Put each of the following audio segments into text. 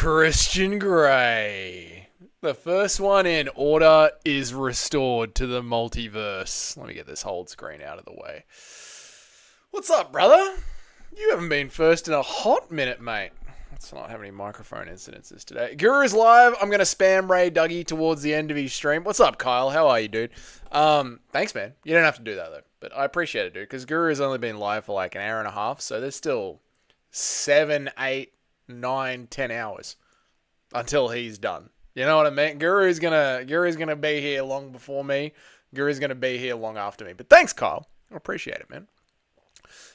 Christian Grey. The first one in order is restored to the multiverse. Let me get this hold screen out of the way. What's up, brother? You haven't been first in a hot minute, mate. Let's not have any microphone incidences today. Guru's live. I'm going to spam Ray Dougie towards the end of his stream. What's up, Kyle? How are you, dude? Thanks, man. You don't have to do that, though. But I appreciate it, dude, because Guru's only been live for like an hour and a half, so there's still 7, 8, 9, 10 hours until he's done. You know what I mean? Guru's gonna be here long before me. Guru's gonna be here long after me. But thanks, Kyle. I appreciate it, man.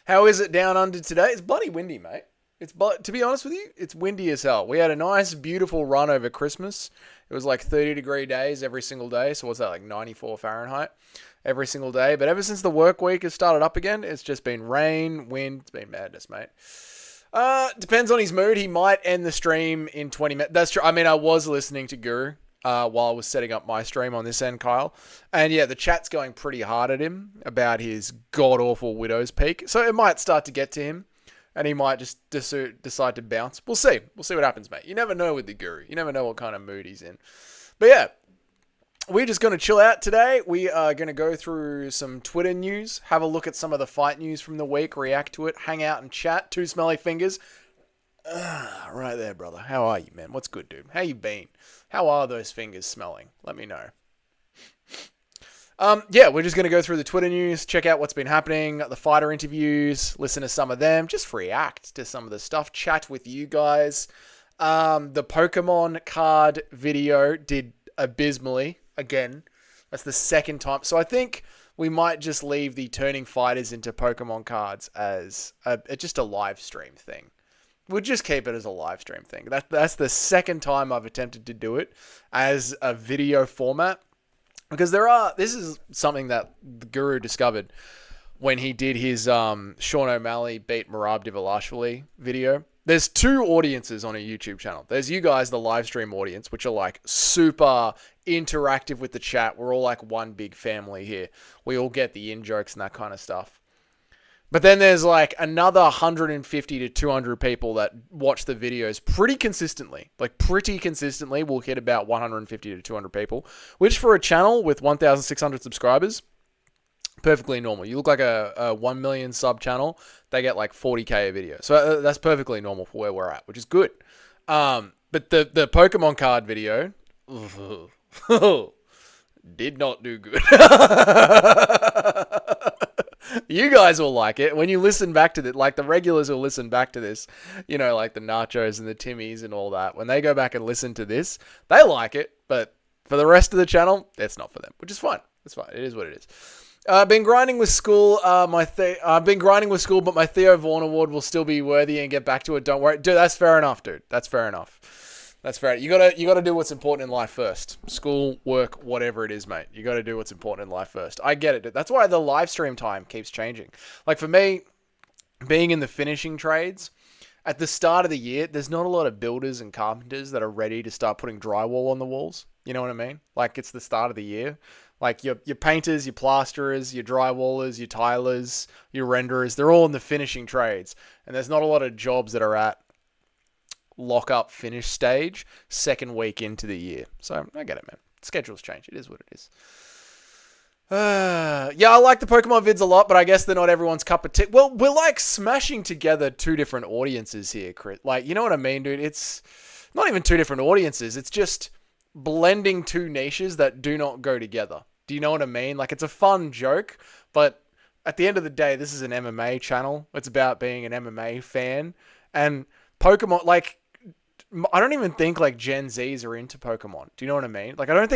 How is it down under today? It's bloody windy, mate. To be honest with you, it's windy as hell. We had a nice, beautiful run over Christmas. It was like 30-degree days every single day. So what's that, like 94 Fahrenheit every single day? But ever since the work week has started up again, it's just been rain, wind. It's been madness, mate. Depends on his mood. He might end the stream in 20 minutes. That's true. I mean, I was listening to Guru while I was setting up my stream on this end, Kyle. And yeah, the chat's going pretty hard at him about his god-awful Widow's Peak. So it might start to get to him, and he might just decide to bounce. We'll see. We'll see what happens, mate. You never know with the Guru. You never know what kind of mood he's in. But yeah, we're just going to chill out today. We are going to go through some Twitter news, have a look at some of the fight news from the week, react to it, hang out and chat. Two smelly fingers. Right there, brother. How are you, man? What's good, dude? How you been? How are those fingers smelling? Let me know. Yeah, we're just going to go through the Twitter news, check out what's been happening, the fighter interviews, listen to some of them, just react to some of the stuff, chat with you guys. The Pokemon card video did abysmally. Again, that's the second time. So I think we might just leave the turning fighters into Pokemon cards as just a live stream thing. We'll just keep it as a live stream thing. That's the second time I've attempted to do it as a video format. Because this is something that the Guru discovered when he did his Sean O'Malley beat Merab Dvalishvili video. There's two audiences on a YouTube channel. There's you guys, the live stream audience, which are like super interactive with the chat. We're all like one big family here. We all get the in-jokes and that kind of stuff. But then there's like another 150 to 200 people that watch the videos pretty consistently. Like pretty consistently, we'll hit about 150 to 200 people, which for a channel with 1,600 subscribers, perfectly normal. You look like a 1 million sub channel, they get like 40k a video. So that's perfectly normal for where we're at, which is good. But the Pokemon card video did not do good. You guys will like it. When you listen back to it, like the regulars will listen back to this, you know, like the Nachos and the Timmies and all that. When they go back and listen to this, they like it. But for the rest of the channel, it's not for them, which is fine. It's fine. It is what it is. I've been grinding with school. I've been grinding with school, but my Theo Vaughn award will still be worthy and get back to it. Don't worry, dude. That's fair enough, dude. That's fair enough. That's fair. You gotta do what's important in life first. School, work, whatever it is, mate. You gotta do what's important in life first. I get it. That's why the live stream time keeps changing. Like for me, being in the finishing trades, at the start of the year, there's not a lot of builders and carpenters that are ready to start putting drywall on the walls. You know what I mean? Like it's the start of the year. Like your painters, your plasterers, your drywallers, your tilers, your renderers, they're all in the finishing trades. And there's not a lot of jobs that are at lock up finish stage second week into the year. So I get it, man. Schedules change. It is what it is. Yeah, I like the Pokemon vids a lot, but I guess they're not everyone's cup of tea. Well, we're like smashing together two different audiences here, Chris. Like, you know what I mean, dude? It's not even two different audiences. It's just blending two niches that do not go together. Do you know what I mean? Like, it's a fun joke, but at the end of the day, this is an MMA channel. It's about being an MMA fan. And Pokemon, like, I don't even think like Gen Zs are into Pokemon. Do you know what I mean? Like, I don't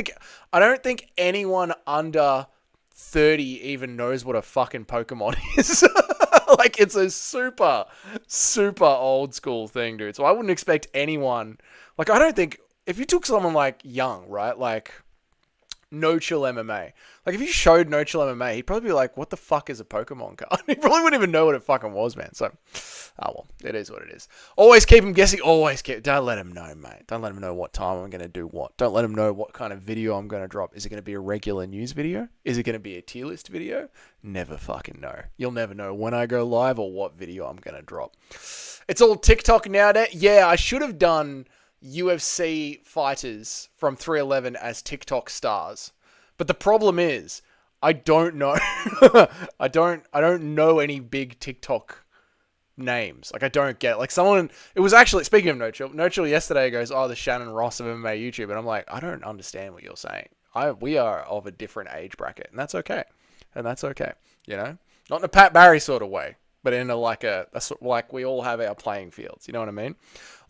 think anyone under 30 even knows what a fucking Pokemon is. Like, it's a super, super old school thing, dude. So I wouldn't expect anyone, like, I don't think, if you took someone like young, right? Like, No Chill MMA. Like, if you showed No Chill MMA, he'd probably be like, what the fuck is a Pokemon card? He probably wouldn't even know what it fucking was, man. So, well, it is what it is. Always keep him guessing. Don't let him know, mate. Don't let him know what time I'm going to do what. Don't let him know what kind of video I'm going to drop. Is it going to be a regular news video? Is it going to be a tier list video? Never fucking know. You'll never know when I go live or what video I'm going to drop. It's all TikTok nowadays. Yeah, I should have done UFC fighters from 311 as TikTok stars. But the problem is, I don't know. I don't know any big TikTok names. Like, I don't get it. Like, someone, it was actually, speaking of No Chill yesterday goes, oh, the Shannon Ross of MMA YouTube. And I'm like, I don't understand what you're saying. We are of a different age bracket, and that's okay. You know? Not in a Pat Barry sort of way, but in a like we all have our playing fields. You know what I mean?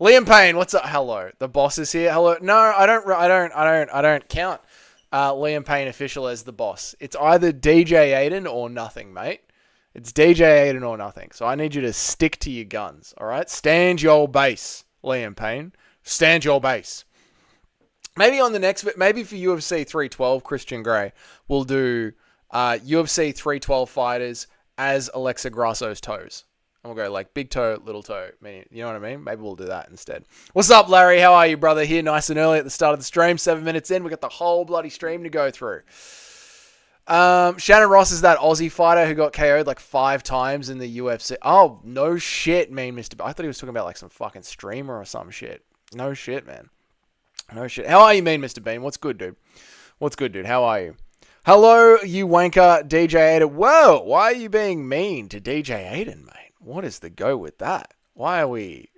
Liam Payne, what's up? Hello. The boss is here. Hello. No, I don't count Liam Payne official as the boss. It's either DJ Aiden or nothing, mate. It's DJ Aiden or nothing. So I need you to stick to your guns, all right? Stand your base, Liam Payne. Stand your base. Maybe on the next, maybe for UFC 312, Christian Grey will do UFC 312 fighters as Alexa Grasso's toes. And we'll go like big toe, little toe. You know what I mean? Maybe we'll do that instead. What's up, Larry? How are you, brother? Here nice and early at the start of the stream. 7 minutes in. We got the whole bloody stream to go through. Shannon Ross is that Aussie fighter who got KO'd like 5 times in the UFC. Oh, no shit, Mean Mr. I thought he was talking about like some fucking streamer or some shit. No shit, man. No shit. How are you, Mean Mr. Bean? What's good, dude? How are you? Hello, you wanker, DJ Aiden. Whoa, why are you being mean to DJ Aiden, mate? What is the go with that? Why are we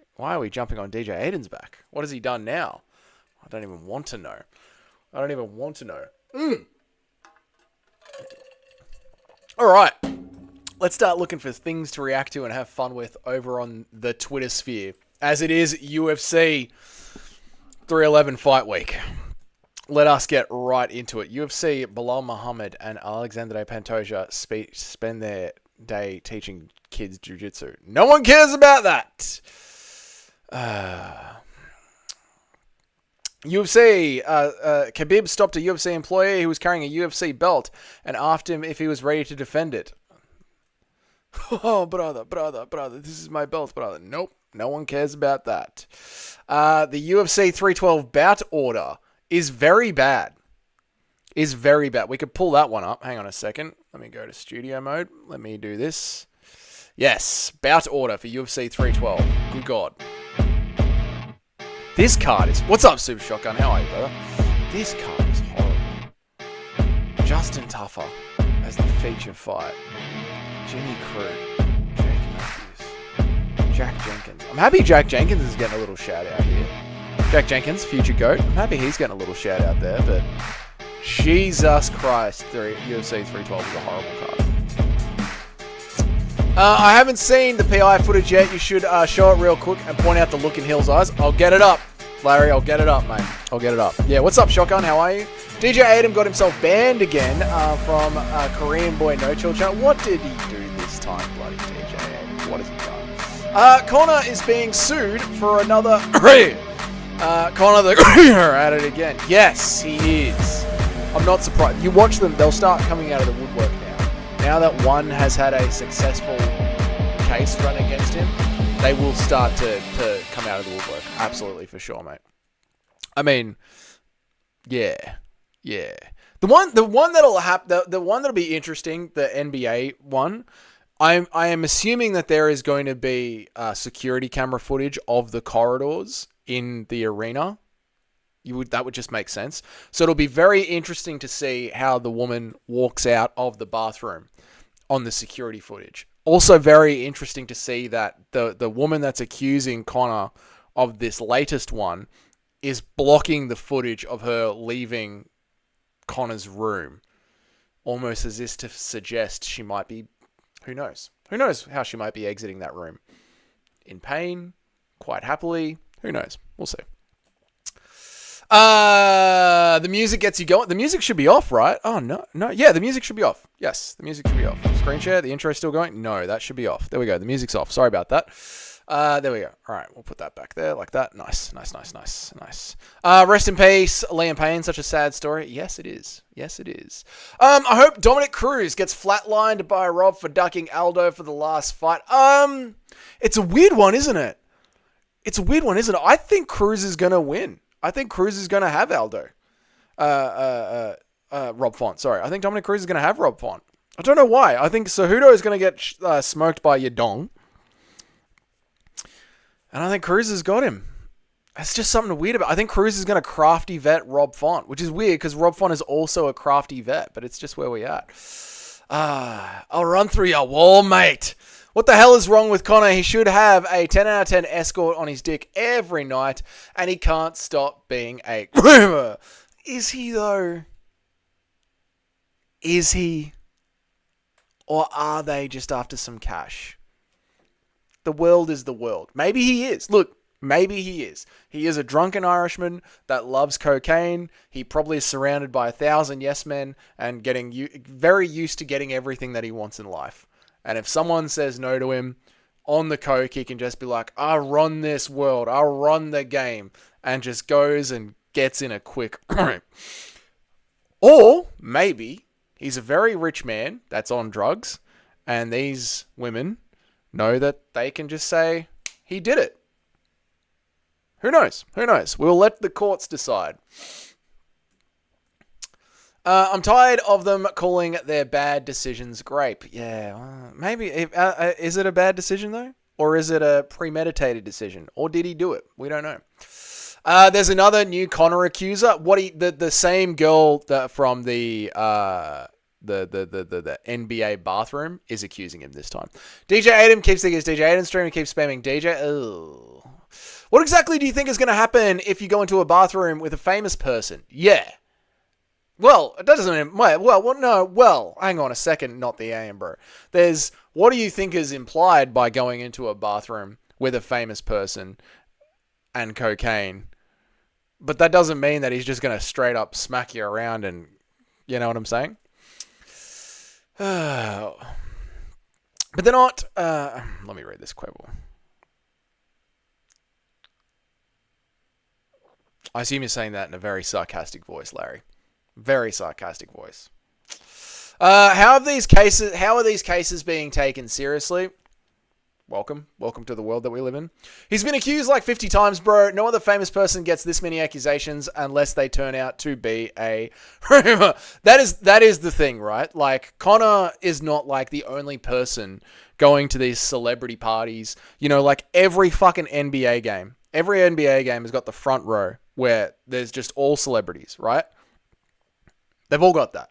jumping on DJ Aiden's back? What has he done now? I don't even want to know. All right. Let's start looking for things to react to and have fun with over on the Twitter sphere. As it is UFC 311 Fight Week. Let us get right into it. UFC, Bilal Muhammad and Alexander Pantoja spend their day teaching kids jiu-jitsu. No one cares about that. UFC, Khabib stopped a UFC employee who was carrying a UFC belt and asked him if he was ready to defend it. Oh, brother, this is my belt, brother. Nope, no one cares about that. The UFC 312 bout order is very bad. We could pull that one up. Hang on a second. Let me go to studio mode. Let me do this. Yes, bout order for UFC 312. Good God. This card is... What's up, Super Shotgun? How are you, brother? This card is horrible. Justin Tuffer as the feature fight. Jimmy Crew. Jake Matthews. Jack Jenkins. I'm happy Jack Jenkins is getting a little shout out here. Jack Jenkins, future GOAT. I'm happy he's getting a little shout out there, but Jesus Christ, UFC 312 is a horrible card. I haven't seen the PI footage yet. You should show it real quick and point out the look in Hill's eyes. I'll get it up, Larry. I'll get it up, mate. I'll get it up. Yeah, what's up, Shotgun? How are you? DJ Adam got himself banned again from Korean Boy No Chill Channel. What did he do this time, bloody DJ Adam? What has he done? Connor is being sued for another... Connor the at it again. Yes, he is. I'm not surprised. You watch them, they'll start coming out of the woodwork now. Now that one has had a successful case run against him, they will start to come out of the woodwork. Absolutely, for sure, mate. I mean, yeah. The one that'll be interesting, the NBA one. I am assuming that there is going to be security camera footage of the corridors in the arena. That would just make sense. So it'll be very interesting to see how the woman walks out of the bathroom on the security footage. Also very interesting to see that the woman that's accusing Connor of this latest one is blocking the footage of her leaving Connor's room. Almost as if to suggest she might be, who knows? Who knows how she might be exiting that room? In pain? Quite happily? Who knows? We'll see. The music gets you going. The music should be off, right? Oh, no. Yeah, the music should be off. Yes, the music should be off. Screen share, the intro still going? No, that should be off. There we go. The music's off. Sorry about that. There we go. All right, we'll put that back there like that. Nice. Rest in peace, Liam Payne. Such a sad story. Yes, it is. I hope Dominic Cruz gets flatlined by Rob for ducking Aldo for the last fight. It's a weird one, isn't it? I think Cruz is going to win. I think Cruz is going to have Aldo. Rob Font, sorry. I think Dominic Cruz is going to have Rob Font. I don't know why. I think Cejudo is going to get smoked by Yadong. And I think Cruz has got him. That's just something weird about it. I think Cruz is going to crafty vet Rob Font, which is weird because Rob Font is also a crafty vet, but it's just where we're at. I'll run through your wall, mate. What the hell is wrong with Conor? He should have a 10 out of 10 escort on his dick every night, and he can't stop being a groomer. Is he, though? Is he? Or are they just after some cash? The world is the world. Maybe he is. Look, maybe he is. He is a drunken Irishman that loves cocaine. He probably is surrounded by 1,000 yes men and getting very used to getting everything that he wants in life. And if someone says no to him on the coke, he can just be like, I'll run this world. I'll run the game. And just goes and gets in a quick... Or maybe he's a very rich man that's on drugs. And these women know that they can just say, he did it. Who knows? Who knows? We'll let the courts decide. I'm tired of them calling their bad decisions grape. Yeah, maybe. Is it a bad decision, though? Or is it a premeditated decision? Or did he do it? We don't know. There's another new Conor accuser. The same girl from the NBA bathroom is accusing him this time. DJ Adam keeps thinking it's DJ Adam stream and keeps spamming DJ. Ugh. What exactly do you think is going to happen if you go into a bathroom with a famous person? Yeah. Well, it doesn't... Well, hang on a second, not the AM, bro. What do you think is implied by going into a bathroom with a famous person and cocaine? But that doesn't mean that he's just going to straight up smack you around and... You know what I'm saying? But they're not... let me read this quote. I assume you're saying that in a very sarcastic voice, Larry. Very sarcastic voice. How are these cases being taken seriously? Welcome to the world that we live in. He's been accused like 50 times, bro. No other famous person gets this many accusations unless they turn out to be a rumor. That is the thing, right? Like, Conor is not like the only person going to these celebrity parties. You know, like every fucking NBA game. Every NBA game has got the front row where there's just all celebrities, right? They've all got that.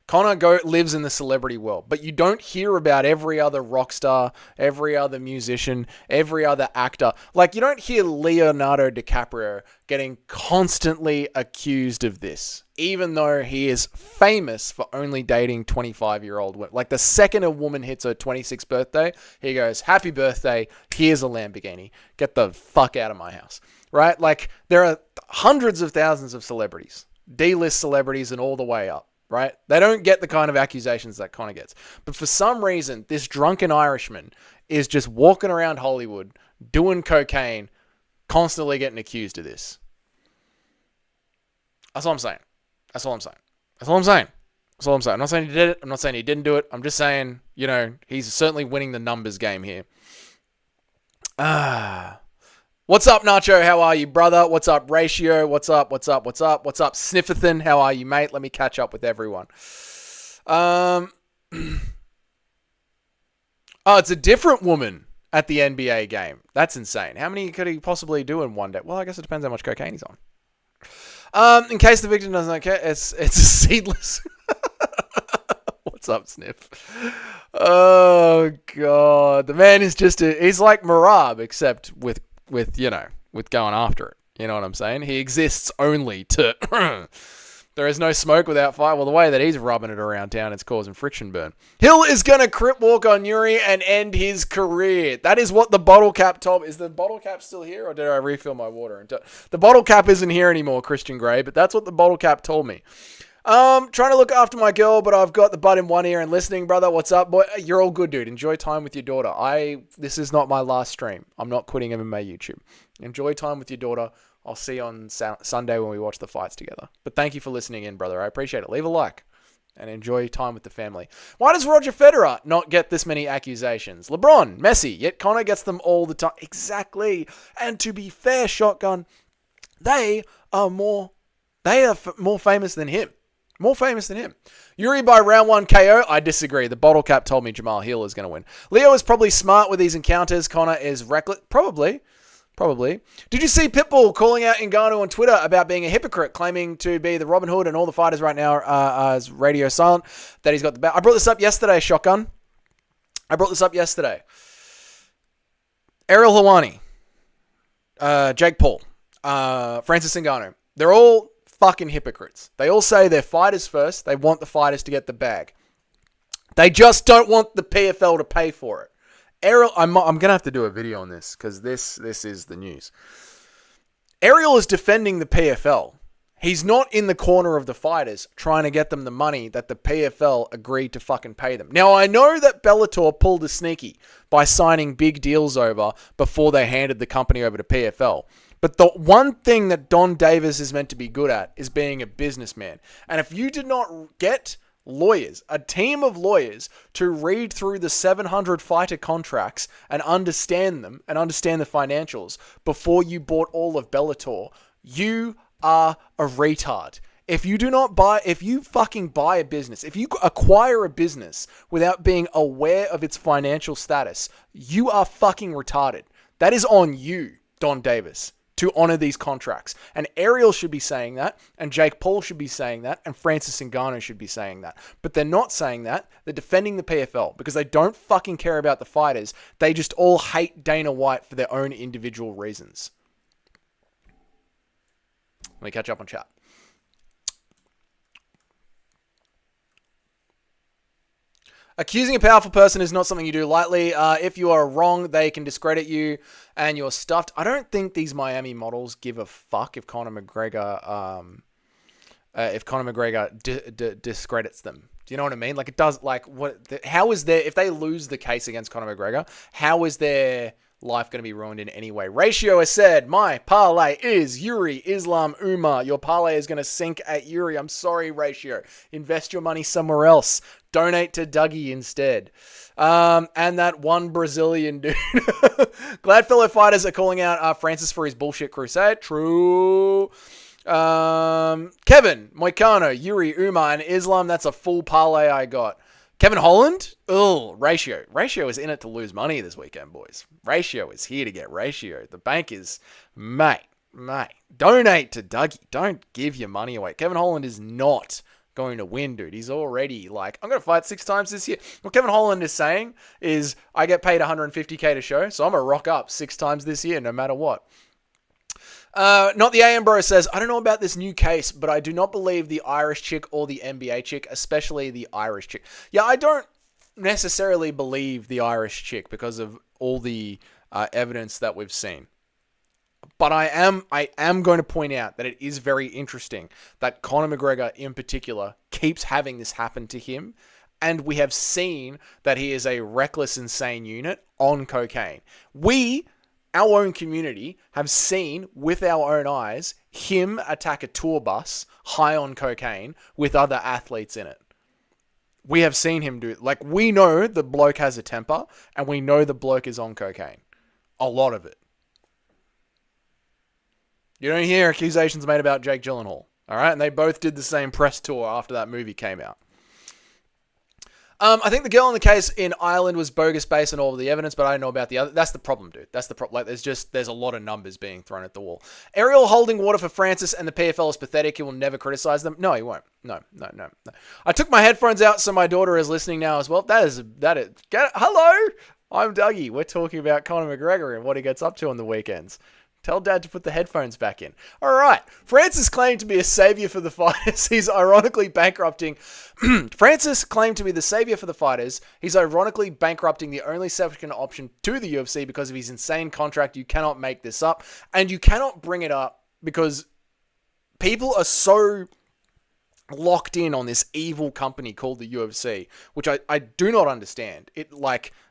Conor lives in the celebrity world, but you don't hear about every other rock star, every other musician, every other actor. Like, you don't hear Leonardo DiCaprio getting constantly accused of this, even though he is famous for only dating 25-year-old women. Like, the second a woman hits her 26th birthday, he goes, happy birthday, here's a Lamborghini. Get the fuck out of my house, right? Like, there are hundreds of thousands of celebrities, D-list celebrities and all the way up. Right? They don't get the kind of accusations that Conor gets. But for some reason, this drunken Irishman is just walking around Hollywood, doing cocaine, constantly getting accused of this. That's all I'm saying. That's all I'm saying. That's all I'm saying. That's all I'm saying. I'm not saying he did it. I'm not saying he didn't do it. I'm just saying, you know, he's certainly winning the numbers game here. What's up, Nacho? How are you, brother? What's up, Ratio? What's up? What's up? What's up? What's up, Snifferthan? How are you, mate? Let me catch up with everyone. Oh, it's a different woman at the NBA game. That's insane. How many could he possibly do in one day? Well, I guess it depends how much cocaine he's on. In case the victim doesn't know, it's a seedless. What's up, Sniff? Oh, God. The man is he's like Marab, except with going after it. You know what I'm saying? He exists only to... There is no smoke without fire. Well, the way that he's rubbing it around town, it's causing friction burn. Hill is going to crip walk on Jiri and end his career. That is what the bottle cap told me. Is the bottle cap still here, or did I refill my water? The bottle cap isn't here anymore, Christian Grey, but that's what the bottle cap told me. Trying to look after my girl, but I've got the bud in one ear and listening, brother. What's up, boy? You're all good, dude. Enjoy time with your daughter. This is not my last stream. I'm not quitting MMA YouTube. Enjoy time with your daughter. I'll see you on Sunday when we watch the fights together. But thank you for listening in, brother. I appreciate it. Leave a like and enjoy time with the family. Why does Roger Federer not get this many accusations? LeBron, Messi, yet Conor gets them all the time. Exactly. And to be fair, Shotgun, they are more famous than him. More famous than him. Jiri by round 1 KO. I disagree. The bottle cap told me Jamahal Hill is going to win. Leo is probably smart with these encounters. Conor is reckless. Probably. Probably. Did you see Pitbull calling out Ngannou on Twitter about being a hypocrite, claiming to be the Robin Hood and all the fighters right now are radio silent, that he's got the belt? I brought this up yesterday, Shotgun. Ariel Helwani, Jake Paul, Francis Ngannou. They're all fucking hypocrites. They all say they're fighters first. They want the fighters to get the bag. They just don't want the PFL to pay for it. Ariel, I'm going to have to do a video on this because this is the news. Ariel is defending the PFL. He's not in the corner of the fighters trying to get them the money that the PFL agreed to fucking pay them. Now, I know that Bellator pulled a sneaky by signing big deals over before they handed the company over to PFL. But the one thing that Don Davis is meant to be good at is being a businessman. And if you did not get lawyers, a team of lawyers, to read through the 700 fighter contracts and understand them and understand the financials before you bought all of Bellator, you are a retard. If you fucking buy a business, if you acquire a business without being aware of its financial status, you are fucking retarded. That is on you, Don Davis, to honor these contracts. And Ariel should be saying that, and Jake Paul should be saying that, and Francis Ngannou should be saying that. But they're not saying that. They're defending the PFL because they don't fucking care about the fighters. They just all hate Dana White for their own individual reasons. Let me catch up on chat. Accusing a powerful person is not something you do lightly. If you are wrong, they can discredit you and you're stuffed. I don't think these Miami models give a fuck if Conor McGregor discredits them. Do you know what I mean? Like, it does, like, how is if they lose the case against Conor McGregor, how is their life going to be ruined in any way? Ratio has said, my parlay is Jiri, Islam, Umar. Your parlay is going to sink at Jiri. I'm sorry, Ratio. Invest your money somewhere else. Donate to Dougie instead. And that one Brazilian dude. Glad fellow fighters are calling out Francis for his bullshit crusade. True. Kevin, Moicano, Jiri, Umar, and Islam. That's a full parlay I got. Kevin Holland? Oh, Ratio. Ratio is in it to lose money this weekend, boys. Ratio is here to get Ratio. The bank is, mate, donate to Dougie. Don't give your money away. Kevin Holland is not going to win, dude. He's already like, I'm going to fight 6 times this year. What Kevin Holland is saying is, I get paid $150K to show, so I'm going to rock up 6 times this year, no matter what. Not the AM bro says, I don't know about this new case, but I do not believe the Irish chick or the NBA chick, especially the Irish chick. Yeah, I don't necessarily believe the Irish chick because of all the evidence that we've seen. But I am going to point out that it is very interesting that Conor McGregor in particular keeps having this happen to him. And we have seen that he is a reckless, insane unit on cocaine. Our own community, have seen with our own eyes him attack a tour bus high on cocaine with other athletes in it. We have seen him do it. Like, we know the bloke has a temper, and we know the bloke is on cocaine. A lot of it. You don't hear accusations made about Jake Gyllenhaal. All right? And they both did the same press tour after that movie came out. I think the girl in the case in Ireland was bogus based on all of the evidence, but I don't know about the other. That's the problem, dude. That's the problem. Like, there's a lot of numbers being thrown at the wall. Ariel holding water for Francis and the PFL is pathetic. He will never criticize them. No, he won't. No. I took my headphones out, so my daughter is listening now as well. Hello, I'm Dougie. We're talking about Conor McGregor and what he gets up to on the weekends. Tell Dad to put the headphones back in. All right. Francis claimed to be a savior for the fighters. He's ironically bankrupting. Francis claimed to be the savior for the fighters. He's ironically bankrupting the only second option to the UFC because of his insane contract. You cannot make this up. And you cannot bring it up because people are so locked in on this evil company called the UFC, which I do not understand. It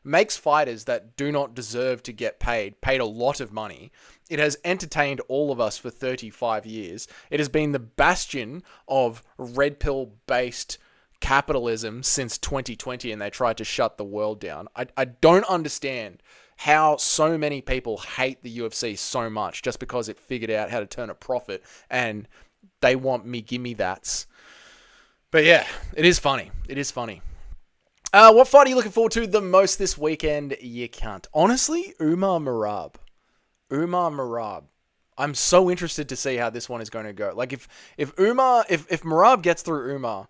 makes fighters that do not deserve to get paid a lot of money. It has entertained all of us for 35 years. It has been the bastion of red pill based capitalism since 2020, and they tried to shut the world down. I don't understand how so many people hate the UFC so much just because it figured out how to turn a profit and they want me gimme that's. But yeah, it is funny. It is funny. What fight are you looking forward to the most this weekend? You can't. Honestly, Umar Marab. Umar Marab. I'm so interested to see how this one is going to go. Like if Marab gets through Umar,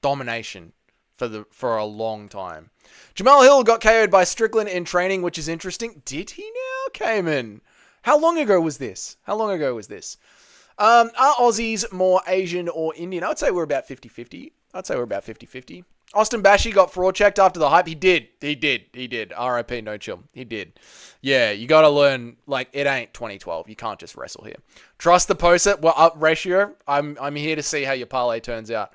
domination for a long time. Jamahal Hill got KO'd by Strickland in training, which is interesting. Did he now, Cayman? How long ago was this? Are Aussies more Asian or Indian? I'd say we're about 50-50. Austin Bashi got fraud checked after the hype. He did. RIP, no chill. He did. Yeah, you got to learn, like, it ain't 2012. You can't just wrestle here. Trust the poser. Well, up ratio. I'm here to see how your parlay turns out.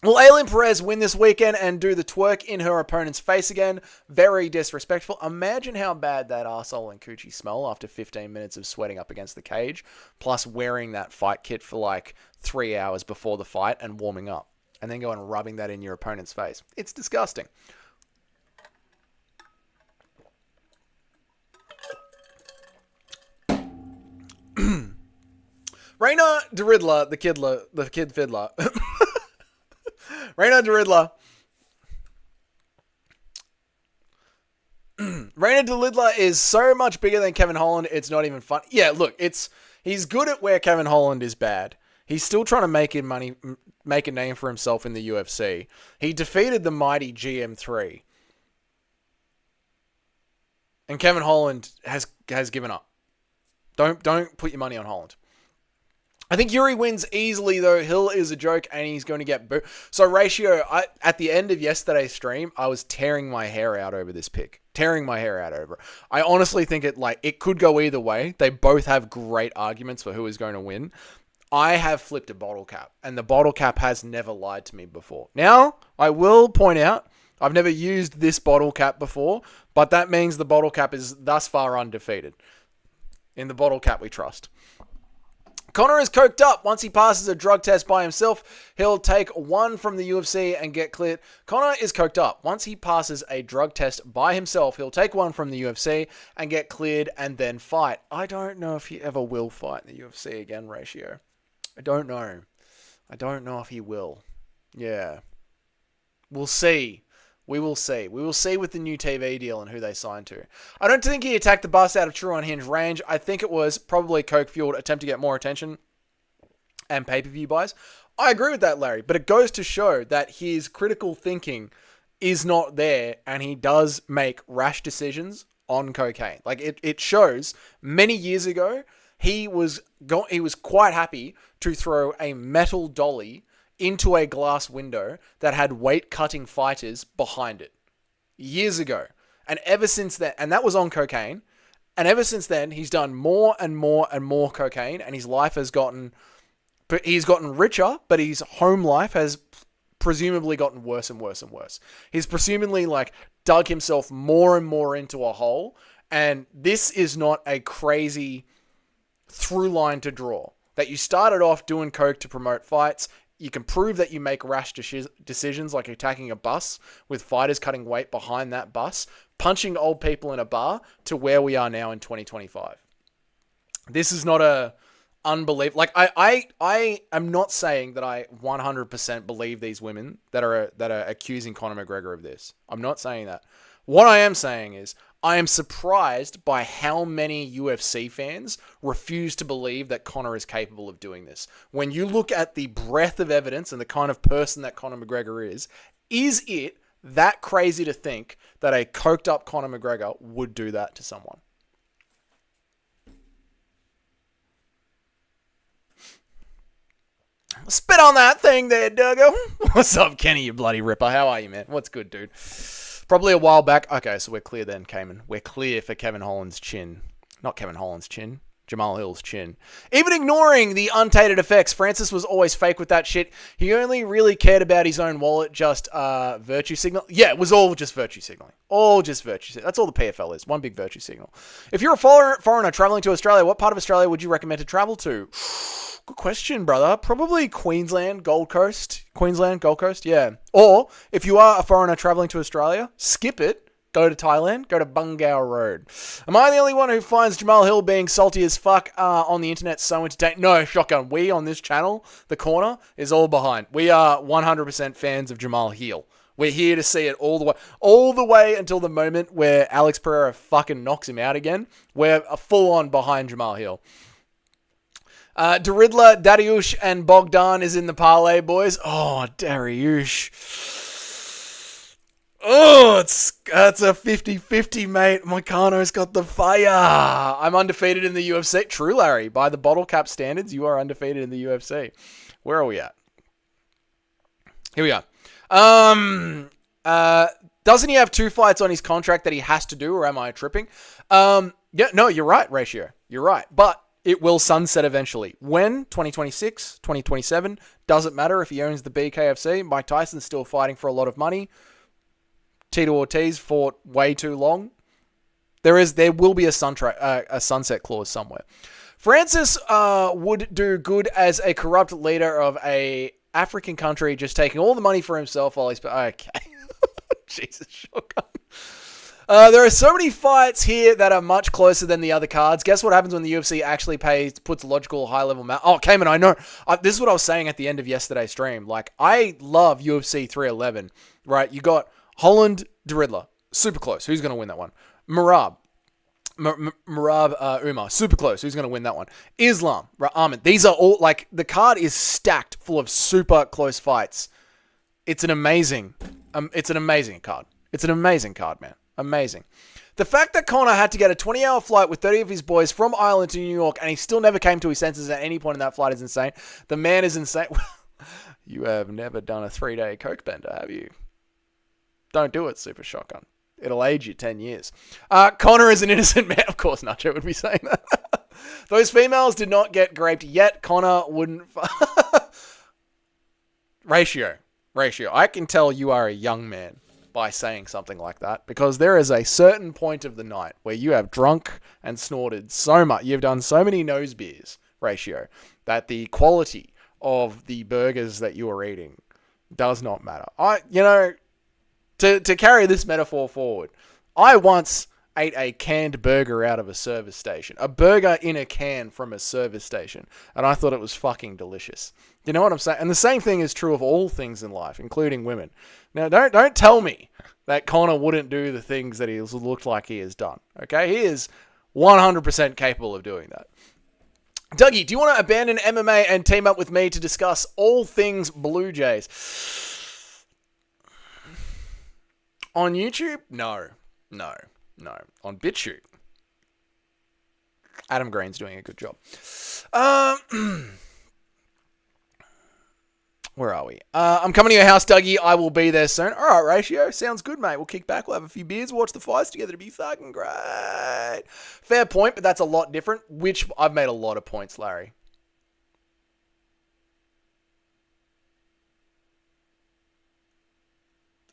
Will Aileen Perez win this weekend and do the twerk in her opponent's face again? Very disrespectful. Imagine how bad that arsehole and coochie smell after 15 minutes of sweating up against the cage, plus wearing that fight kit for like 3 hours before the fight and warming up, and then going and rubbing that in your opponent's face. It's disgusting. Raina DeRidler, the kid fiddler. Raina DeRidler. Raina DeRidler is so much bigger than Kevin Holland, it's not even fun. Yeah, look, he's good at where Kevin Holland is bad. He's still trying to make a name for himself in the UFC. He defeated the mighty GM3. And Kevin Holland has given up. Don't put your money on Holland. I think Jiri wins easily, though. Hill is a joke, and he's going to get booed. So, ratio, at the end of yesterday's stream, I was tearing my hair out over this pick. I honestly think it could go either way. They both have great arguments for who is going to win. I have flipped a bottle cap, and the bottle cap has never lied to me before. Now, I will point out, I've never used this bottle cap before, but that means the bottle cap is thus far undefeated. In the bottle cap, we trust. Conor is coked up. Once he passes a drug test by himself, he'll take one from the UFC and get cleared. Conor is coked up. Once he passes a drug test by himself, he'll take one from the UFC and get cleared and then fight. I don't know if he ever will fight in the UFC again, ratio. I don't know if he will. Yeah. We'll see. We will see. We will see with the new TV deal and who they signed to. I don't think he attacked the bus out of true unhinged range. I think it was probably coke-fueled attempt to get more attention and pay-per-view buys. I agree with that, Larry, but it goes to show that his critical thinking is not there and he does make rash decisions on cocaine. Like, it shows many years ago, he was quite happy to throw a metal dolly into a glass window that had weight-cutting fighters behind it. Years ago. And ever since then, and that was on cocaine, and ever since then, he's done more and more and more cocaine, and his life has gotten richer, but his home life has presumably gotten worse and worse and worse. He's presumably, dug himself more and more into a hole, and this is not a crazy through line to draw. That you started off doing coke to promote fights. You can prove that you make rash decisions like attacking a bus with fighters cutting weight behind that bus, punching old people in a bar to where we are now in 2025. This is not a unbelievable... I am not saying that I 100% believe these women that are accusing Conor McGregor of this. I'm not saying that. What I am saying is I am surprised by how many UFC fans refuse to believe that Conor is capable of doing this. When you look at the breadth of evidence and the kind of person that Conor McGregor is it that crazy to think that a coked up Conor McGregor would do that to someone? Spit on that thing there, Duggo. What's up, Kenny, you bloody ripper? How are you, man? What's good, dude? Probably a while back. Okay, so we're clear then, Cayman. We're clear for Kevin Holland's chin. Not Kevin Holland's chin. Jamahal Hill's chin. Even ignoring the untainted effects, Francis was always fake with that shit. He only really cared about his own wallet, just virtue signal. Yeah, it was all just virtue signaling. All just virtue signaling. That's all the PFL is. One big virtue signal. If you're a foreigner traveling to Australia, what part of Australia would you recommend to travel to? Good question, brother. Probably Queensland, Gold Coast. Yeah. Or, if you are a foreigner traveling to Australia, skip it. Go to Thailand. Go to Bungow Road. Am I the only one who finds Jamahal Hill being salty as fuck on the internet so entertaining? No, shotgun. We on this channel, The Corner, is all behind. We are 100% fans of Jamahal Hill. We're here to see it all the way until the moment where Alex Pereira fucking knocks him out again. We're full on behind Jamahal Hill. Daridla, Dariush, and Bogdan is in the parlay, boys. Oh, Dariush. Oh, that's a 50-50, mate. Moicano's got the fire. I'm undefeated in the UFC. True, Larry. By the bottle cap standards, you are undefeated in the UFC. Where are we at? Here we are. Doesn't he have 2 fights on his contract that he has to do, or am I tripping? Yeah, no, you're right, Ratio. You're right. But it will sunset eventually. When? 2026, 2027. Doesn't matter if he owns the BKFC. Mike Tyson's still fighting for a lot of money. Tito Ortiz fought way too long. There will be a sunset clause somewhere. Francis would do good as a corrupt leader of a African country, just taking all the money for himself while he's... Okay. Jesus, shotgun. There are so many fights here that are much closer than the other cards. Guess what happens when the UFC actually puts logical high-level... Oh, Cayman, I know. This is what I was saying at the end of yesterday's stream. Like, I love UFC 311, right? You got Holland, Daridla. Super close. Who's going to win that one? Marab, Umar. Super close. Who's going to win that one? Islam, Ahmed. These are all... Like, the card is stacked full of super close fights. It's an amazing card. It's an amazing card, man. Amazing. The fact that Conor had to get a 20-hour flight with 30 of his boys from Ireland to New York and he still never came to his senses at any point in that flight is insane. The man is insane. You have never done a 3-day coke bender, have you? Don't do it, Super Shotgun. It'll age you 10 years. Conor is an innocent man. Of course, Nacho would be saying that. Those females did not get raped yet. Conor wouldn't... Ratio. I can tell you are a young man by saying something like that, because there is a certain point of the night where you have drunk and snorted so much, you've done so many nose beers, Ratio, that the quality of the burgers that you are eating does not matter. To carry this metaphor forward, I once ate a canned burger out of a service station, a burger in a can from a service station, and I thought it was fucking delicious. You know what I'm saying? And the same thing is true of all things in life, including women. Now, don't tell me that Conor wouldn't do the things that he looked like he has done. Okay? He is 100% capable of doing that. Dougie, do you want to abandon MMA and team up with me to discuss all things Blue Jays? On YouTube? No. On BitChute. Adam Green's doing a good job. Where are we? I'm coming to your house, Dougie. I will be there soon. All right, Ratio. Sounds good, mate. We'll kick back. We'll have a few beers. Watch the fights together. It'll be fucking great. Fair point, but that's a lot different, which I've made a lot of points, Larry.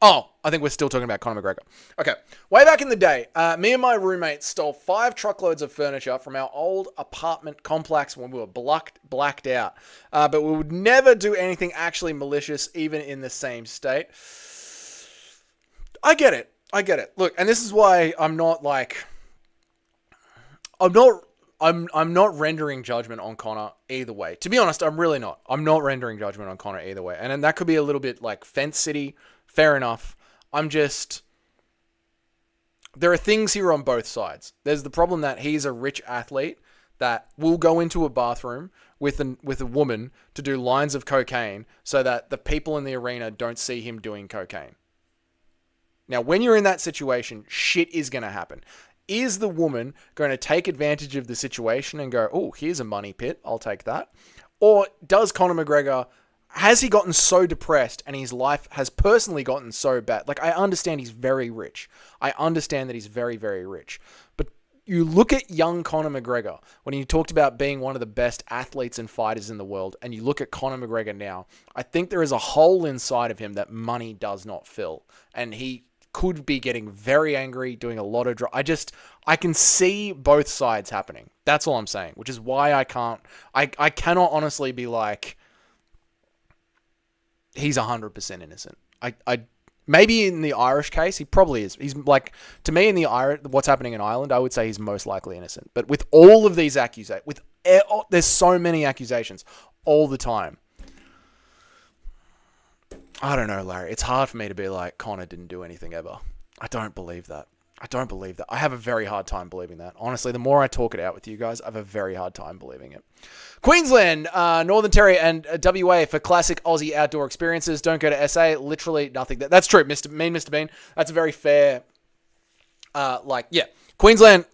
Oh, I think we're still talking about Conor McGregor. Okay. Way back in the day, me and my roommate stole 5 truckloads of furniture from our old apartment complex when we were blacked out. But we would never do anything actually malicious, even in the same state. I get it. Look, and this is why I'm not rendering judgment on Conor either way. To be honest, I'm really not. I'm not rendering judgment on Conor either way. And then that could be a little bit like Fence City. Fair enough. There are things here on both sides. There's the problem that he's a rich athlete that will go into a bathroom with a woman to do lines of cocaine so that the people in the arena don't see him doing cocaine. Now, when you're in that situation, shit is going to happen. Is the woman going to take advantage of the situation and go, oh, here's a money pit, I'll take that? Or does Conor McGregor... Has he gotten so depressed and his life has personally gotten so bad? Like, I understand he's very rich. I understand that he's very, very rich. But you look at young Conor McGregor, when he talked about being one of the best athletes and fighters in the world, and you look at Conor McGregor now, I think there is a hole inside of him that money does not fill. And he could be getting very angry, doing a lot of... I can see both sides happening. That's all I'm saying, which is why I cannot honestly be like... He's 100% innocent. Maybe in the Irish case, he probably is. He's like, to me, what's happening in Ireland, I would say he's most likely innocent. But with all of these accusations, there's so many accusations all the time. I don't know, Larry. It's hard for me to be like, Conor didn't do anything ever. I don't believe that. I have a very hard time believing that. Honestly, the more I talk it out with you guys, I have a very hard time believing it. Queensland, Northern Territory, and WA for classic Aussie outdoor experiences. Don't go to SA. Literally nothing. That's true, Mr. Bean. That's a very fair... Queensland,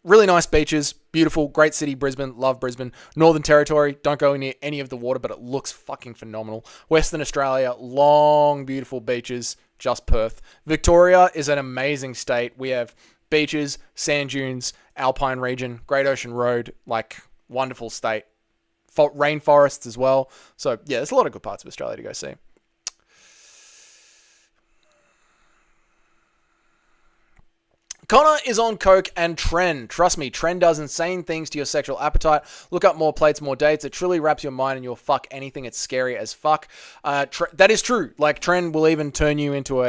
really nice beaches, beautiful, great city, Brisbane, love Brisbane. Northern Territory, don't go near any of the water, but it looks fucking phenomenal. Western Australia, long, beautiful beaches, just Perth. Victoria is an amazing state. We have beaches, sand dunes, alpine region, Great Ocean Road, wonderful state. Rainforests as well. So, yeah, there's a lot of good parts of Australia to go see. Connor is on coke and Tren. Trust me, Tren does insane things to your sexual appetite. Look up more plates, more dates. It truly wraps your mind and you'll fuck anything. It's scary as fuck. That is true. Tren will even turn you into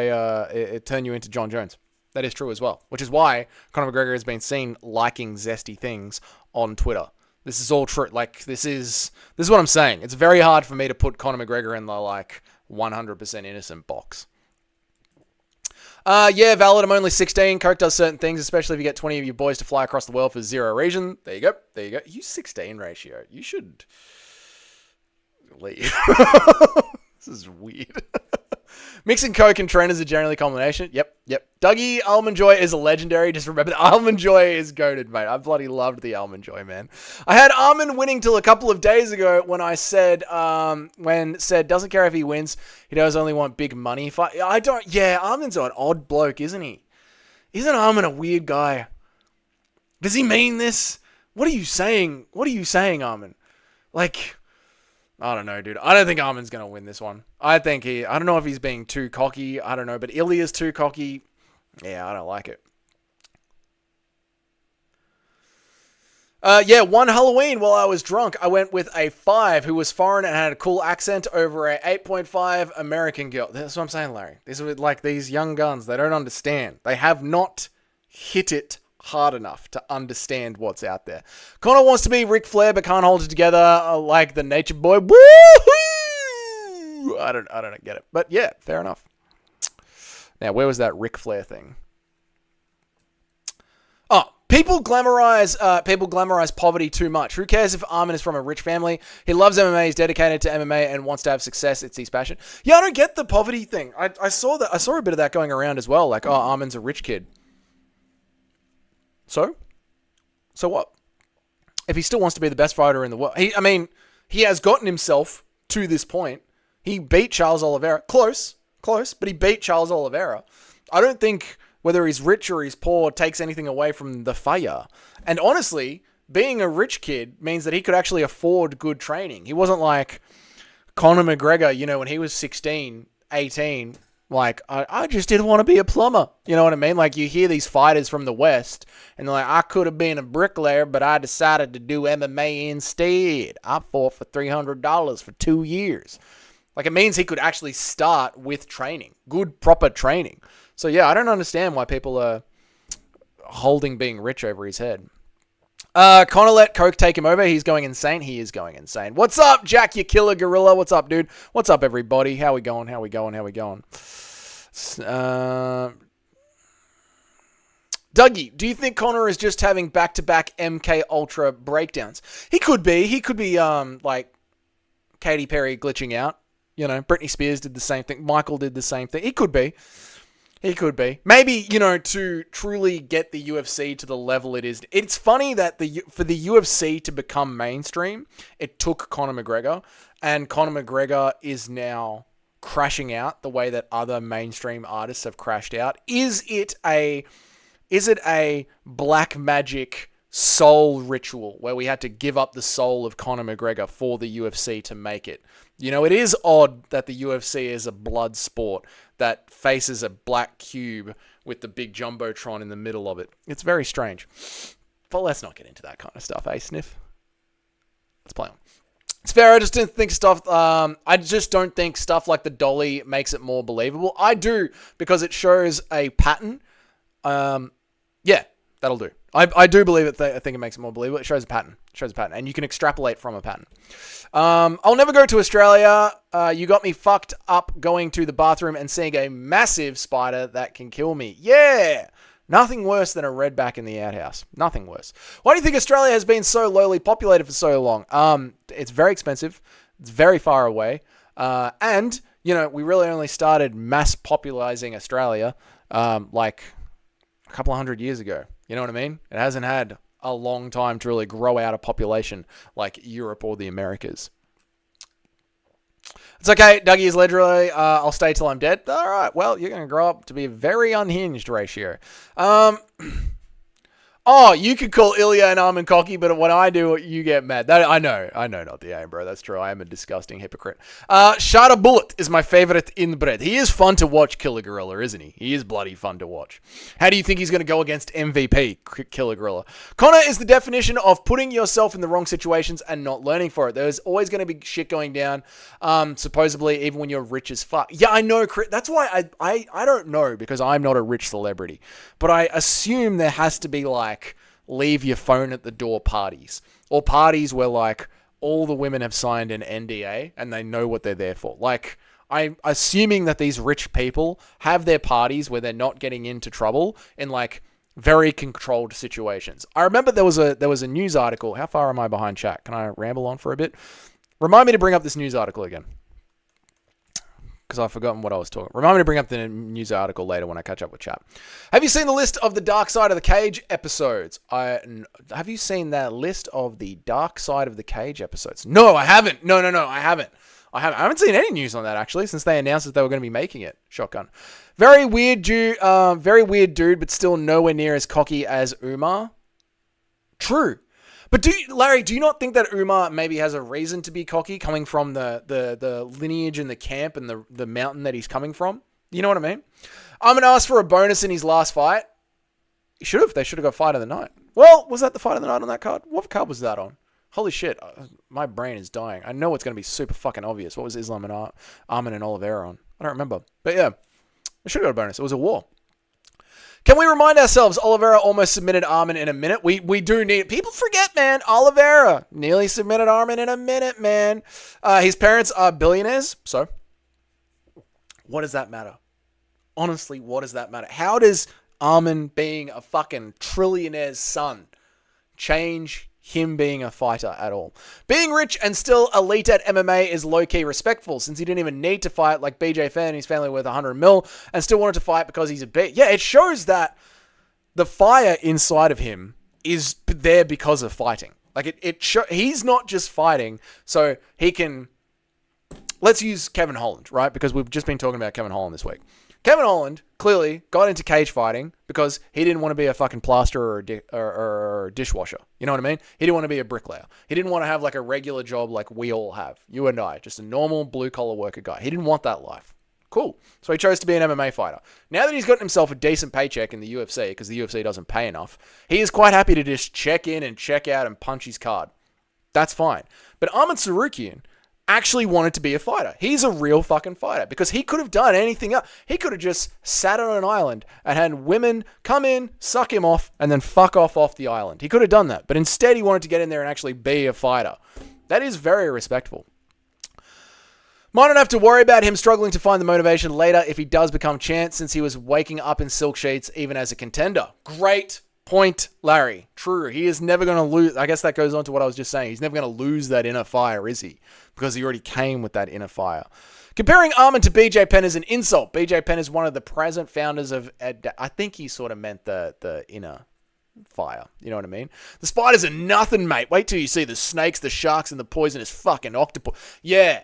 John Jones. That is true as well. Which is why Conor McGregor has been seen liking zesty things on Twitter. This is all true. This is what I'm saying. It's very hard for me to put Conor McGregor in the 100% innocent box. Valid. I'm only 16. Coke does certain things, especially if you get 20 of your boys to fly across the world for zero reason. There you go. You 16 ratio. You should leave. This is weird. Mixing Coke and Tren is a generally combination. Yep. Dougie Almond Joy is a legendary. Just remember that Almond Joy is goated, mate. I bloody loved the Almond Joy, man. I had Armin winning till a couple of days ago when I said, doesn't care if he wins. He does only want big money. Armin's an odd bloke, isn't he? Isn't Armin a weird guy? Does he mean this? What are you saying? Armin? I don't know, dude. I don't think Armin's going to win this one. I don't know if he's being too cocky. I don't know, but Ilya's too cocky. Yeah, I don't like it. One Halloween while I was drunk, I went with a 5 who was foreign and had a cool accent over a 8.5 American girl. That's what I'm saying, Larry. These are these young guns. They don't understand. They have not hit it hard enough to understand what's out there. Connor wants to be Ric Flair but can't hold it together like the Nature Boy. Woo-hoo! I don't get it. But yeah, fair enough. Now, where was that Ric Flair thing? Oh, people glamorize poverty too much. Who cares if Armin is from a rich family? He loves MMA, he's dedicated to MMA and wants to have success. It's his passion. Yeah, I don't get the poverty thing. I saw a bit of that going around as well. Armin's a rich kid. So what? If he still wants to be the best fighter in the world, he has gotten himself to this point. He beat Charles Oliveira. Close, but he beat Charles Oliveira. I don't think whether he's rich or he's poor takes anything away from the fire. And honestly, being a rich kid means that he could actually afford good training. He wasn't like Conor McGregor, when he was 16, 18, I just didn't want to be a plumber. You know what I mean? You hear these fighters from the West, and they're like, I could have been a bricklayer, but I decided to do MMA instead. I fought for $300 for 2 years. It means he could actually start with training. Good, proper training. So, yeah, I don't understand why people are holding being rich over his head. Connor let Coke take him over. He's going insane. He is going insane. What's up, Jack, you killer gorilla? What's up, dude? What's up, everybody? How we going? Dougie, do you think Connor is just having back-to-back MK Ultra breakdowns? He could be. Katy Perry glitching out. Britney Spears did the same thing. Michael did the same thing. He could be. Maybe, to truly get the UFC to the level it is. It's funny that for the UFC to become mainstream, it took Conor McGregor, and Conor McGregor is now crashing out the way that other mainstream artists have crashed out. Is it a black magic soul ritual where we had to give up the soul of Conor McGregor for the UFC to make it? It is odd that the UFC is a blood sport that faces a black cube with the big jumbotron in the middle of it. It's very strange. But let's not get into that kind of stuff, eh, Sniff? Let's play on. It's fair. I just don't think stuff like the dolly makes it more believable. I do, because it shows a pattern. That's That'll do. I do believe it. I think it makes it more believable. It shows a pattern. And you can extrapolate from a pattern. I'll never go to Australia. You got me fucked up going to the bathroom and seeing a massive spider that can kill me. Yeah! Nothing worse than a redback in the outhouse. Nothing worse. Why do you think Australia has been so lowly populated for so long? It's very expensive. It's very far away. And, we really only started mass popularizing Australia like a couple of 100 years ago. You know what I mean? It hasn't had a long time to really grow out a population like Europe or the Americas. It's okay. Dougie is literally, I'll stay till I'm dead. All right. Well, you're going to grow up to be a very unhinged ratio. Oh, you could call Ilya and Armin cocky, but when I do it, you get mad. I know, not the aim, bro. That's true. I am a disgusting hypocrite. Shada Bullet is my favorite inbred. He is fun to watch, Killer Gorilla, isn't he? He is bloody fun to watch. How do you think he's going to go against MVP, Killer Gorilla? Connor is the definition of putting yourself in the wrong situations and not learning for it. There's always going to be shit going down, supposedly, even when you're rich as fuck. Yeah, I know. That's why I don't know, because I'm not a rich celebrity. But I assume there has to be, like, leave your phone at the door parties, or parties where like all the women have signed an NDA and they know what they're there for. Like, I'm assuming that these rich people have their parties where they're not getting into trouble in like very controlled situations. I remember there was a news article. How far am I behind chat? Can I ramble on for a bit? Remind me to bring up this news article again, because I've forgotten what I was talking. Remind me to bring up the news article later when I catch up with chat. Have you seen the list of the Dark Side of the Cage episodes? Have you seen that list of the Dark Side of the Cage episodes? No, I haven't. No, I haven't. I haven't seen any news on that, actually, since they announced that they were going to be making it. Shotgun. Very weird dude, but still nowhere near as cocky as Umar. True. But Larry, do you not think that Umar maybe has a reason to be cocky, coming from the lineage and the camp and the mountain that he's coming from? You know what I mean? I'm going to ask for a bonus in his last fight. He should have. They should have got fight of the night. Well, was that the fight of the night on that card? What card was that on? Holy shit. My brain is dying. I know it's going to be super fucking obvious. What was Islam and Armin and Oliveira on? I don't remember. But yeah, they should have got a bonus. It was a war. Can we remind ourselves, Oliveira almost submitted Armin in a minute? We do need it. People forget, man. Oliveira nearly submitted Armin in a minute, man. His parents are billionaires. So, what does that matter? Honestly, what does that matter? How does Armin being a fucking trillionaire's son change him being a fighter at all? Being rich and still elite at MMA is low-key respectful, since he didn't even need to fight like BJ Fenn and his family worth 100 mil and still wanted to fight because he's a bitch. Yeah, it shows that the fire inside of him is there because of fighting. Like, he's not just fighting so he can... Let's use Kevin Holland, right? Because we've just been talking about Kevin Holland this week. Kevin Holland clearly got into cage fighting because he didn't want to be a fucking plasterer or a dishwasher. You know what I mean? He didn't want to be a bricklayer. He didn't want to have like a regular job like we all have. You and I, just a normal blue-collar worker guy. He didn't want that life. Cool. So he chose to be an MMA fighter. Now that he's gotten himself a decent paycheck in the UFC, because the UFC doesn't pay enough, he is quite happy to just check in and check out and punch his card. That's fine. But Arman Tsarukyan actually wanted to be a fighter. He's a real fucking fighter, because he could have done anything else. He could have just sat on an island and had women come in, suck him off, and then fuck off the island. He could have done that. But instead, he wanted to get in there and actually be a fighter. That is very respectful. Might not have to worry about him struggling to find the motivation later if he does become champ, since he was waking up in silk sheets even as a contender. Great point, Larry. True. He is never going to lose. I guess that goes on to what I was just saying. He's never going to lose that inner fire, is he? Because he already came with that inner fire. Comparing Armin to BJ Penn is an insult. BJ Penn is one of the present founders of... I think he sort of meant the inner fire. You know what I mean? The spiders are nothing, mate. Wait till you see the snakes, the sharks, and the poisonous fucking octopus. Yeah.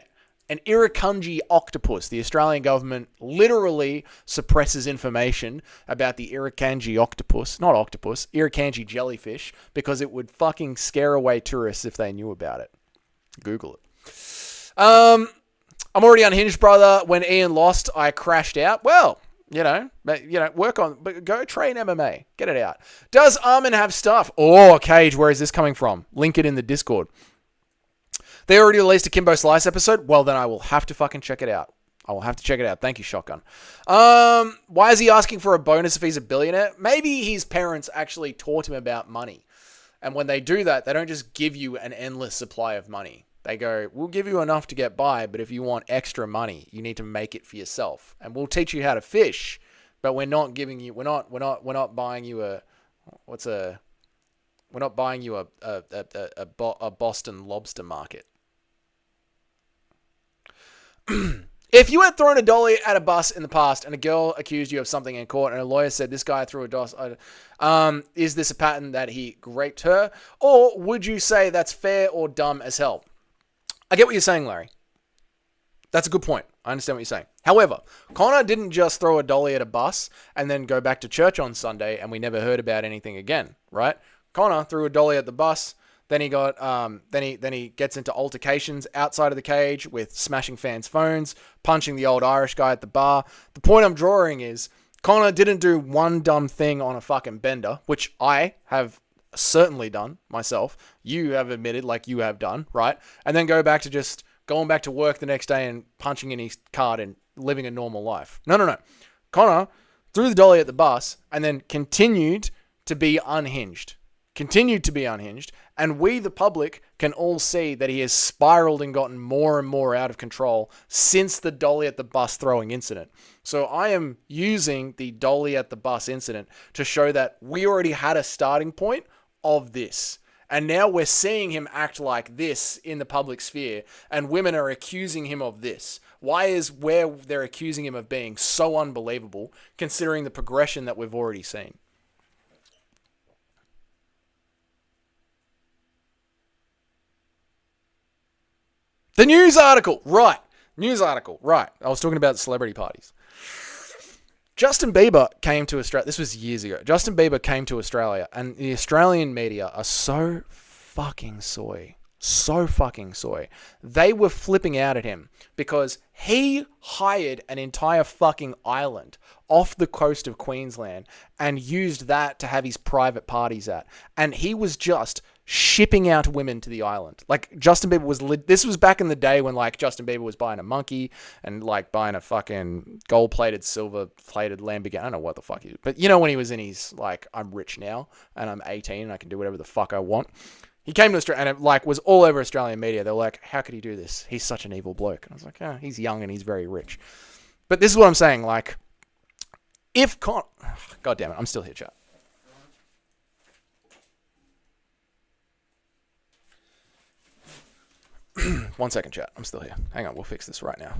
An irukandji octopus. The Australian government literally suppresses information about the irukandji octopus. Not octopus. Irukandji jellyfish. Because it would fucking scare away tourists if they knew about it. Google it. I'm already unhinged, brother. When Ian lost, I crashed out. Well, work on, but go train MMA. Get it out. Does Armin have stuff? Oh, Cage, where is this coming from? Link it in the Discord. They already released a Kimbo Slice episode? Well, then I will have to fucking check it out. I will have to check it out. Thank you, Shotgun. Why is he asking for a bonus if he's a billionaire? Maybe his parents actually taught him about money. And when they do that, they don't just give you an endless supply of money. They go, we'll give you enough to get by, but if you want extra money, you need to make it for yourself. And we'll teach you how to fish, but we're not giving you, we're not buying you a Boston lobster market. If you had thrown a dolly at a bus in the past and a girl accused you of something in court and a lawyer said this guy threw a dos, is this a pattern that he raped her? Or would you say that's fair or dumb as hell? I get what you're saying, Larry. That's a good point. I understand what you're saying. However, Connor didn't just throw a dolly at a bus and then go back to church on Sunday and we never heard about anything again, right? Connor threw a dolly at the bus. Then he got, then he gets into altercations outside of the cage with smashing fans' phones, punching the old Irish guy at the bar. The point I'm drawing is Connor didn't do one dumb thing on a fucking bender, which I have certainly done myself. You have admitted like you have done, right? And then go back to just going back to work the next day and punching in his card and living a normal life. No. Connor threw the dolly at the bus and then continued to be unhinged. And we, the public, can all see that he has spiraled and gotten more and more out of control since the dolly at the bus throwing incident. So I am using the dolly at the bus incident to show that we already had a starting point of this. And now we're seeing him act like this in the public sphere, and women are accusing him of this. Why is where they're accusing him of being so unbelievable, considering the progression that we've already seen? The news article, right. I was talking about celebrity parties. Justin Bieber came to Australia. This was years ago. Justin Bieber came to Australia, and the Australian media are so fucking soy. They were flipping out at him because he hired an entire fucking island off the coast of Queensland and used that to have his private parties at. And he was just shipping out women to the island. Like, Justin Bieber was... This was back in the day when, like, Justin Bieber was buying a monkey and, like, buying a fucking gold-plated, silver-plated Lamborghini. I don't know what the fuck he... But, you know, when he was in his, like, I'm rich now and I'm 18 and I can do whatever the fuck I want. He came to Australia and it, like, was all over Australian media. They were like, how could he do this? He's such an evil bloke. And I was like, oh, he's young and he's very rich. But this is what I'm saying. Like, if God damn it, I'm still here, chat. One second, chat. I'm still here. Hang on, we'll fix this right now.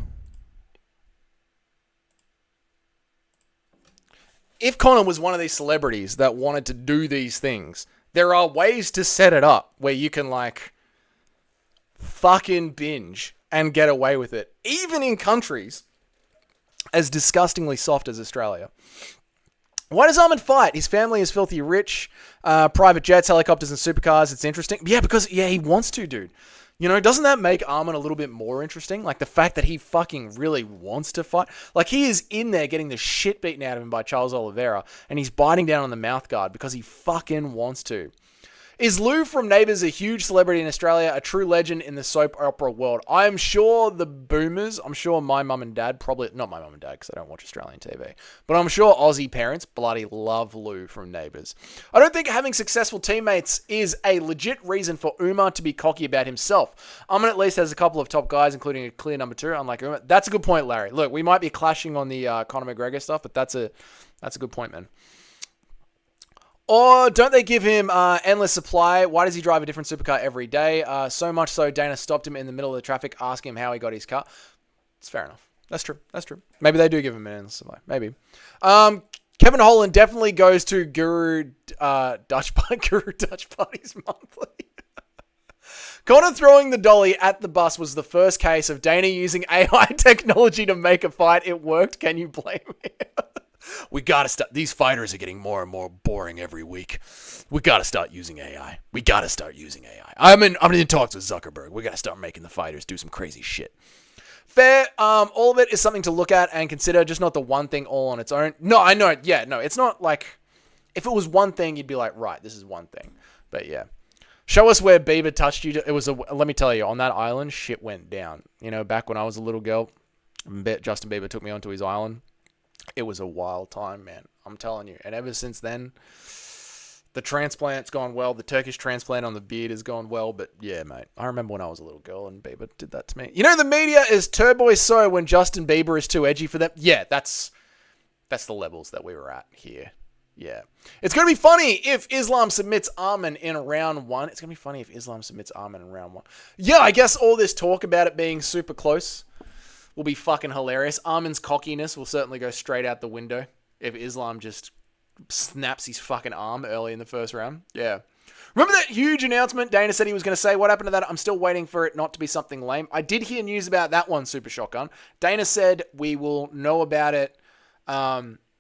If Connor was one of these celebrities that wanted to do these things, there are ways to set it up where you can, like, fucking binge and get away with it. Even in countries as disgustingly soft as Australia. Why does Armin fight? His family is filthy rich. Private jets, helicopters, and supercars. It's interesting. Yeah, because, he wants to, dude. You know, doesn't that make Armin a little bit more interesting? Like, the fact that he fucking really wants to fight. Like, he is in there getting the shit beaten out of him by Charles Oliveira, and he's biting down on the mouth guard because he fucking wants to. Is Lou from Neighbours a huge celebrity in Australia, a true legend in the soap opera world? I am sure the boomers, I'm sure my mum and dad, probably, not my mum and dad because I don't watch Australian TV, but I'm sure Aussie parents bloody love Lou from Neighbours. I don't think having successful teammates is a legit reason for Umar to be cocky about himself. Armin at least has a couple of top guys, including a clear number 2, unlike Umar. That's a good point, Larry. Look, we might be clashing on the Conor McGregor stuff, but that's a good point, man. Or don't they give him endless supply? Why does he drive a different supercar every day? So much so Dana stopped him in the middle of the traffic, asking him how he got his car. It's fair enough. That's true. Maybe they do give him an endless supply. Maybe. Kevin Holland definitely goes to Guru Dutch Parties monthly. Connor throwing the dolly at the bus was the first case of Dana using AI technology to make a fight. It worked. Can you blame me? We gotta start. These fighters are getting more and more boring every week. We gotta start using AI. I'm in talks with Zuckerberg. We gotta start making the fighters do some crazy shit. Fair. All of it is something to look at and consider, just not the one thing all on its own. No, I know. Yeah, no, it's not like if it was one thing, you'd be like, right, this is one thing. But yeah. Show us where Bieber touched you. Let me tell you, on that island, shit went down. You know, back when I was a little girl, Justin Bieber took me onto his island. It was a wild time, man. I'm telling you. And ever since then, the transplant's gone well. The Turkish transplant on the beard has gone well. But yeah, mate, I remember when I was a little girl and Bieber did that to me. You know, the media is turbo so when Justin Bieber is too edgy for them. Yeah, that's the levels that we were at here. Yeah. It's going to be funny if Islam submits Arman in round 1. It's going to be funny if Islam submits Arman in round 1. Yeah, I guess all this talk about it being super close will be fucking hilarious. Arman's cockiness will certainly go straight out the window if Islam just snaps his fucking arm early in the first round. Yeah. Remember that huge announcement Dana said he was going to say? What happened to that? I'm still waiting for it not to be something lame. I did hear news about that one, Super Shotgun. Dana said we will know about it.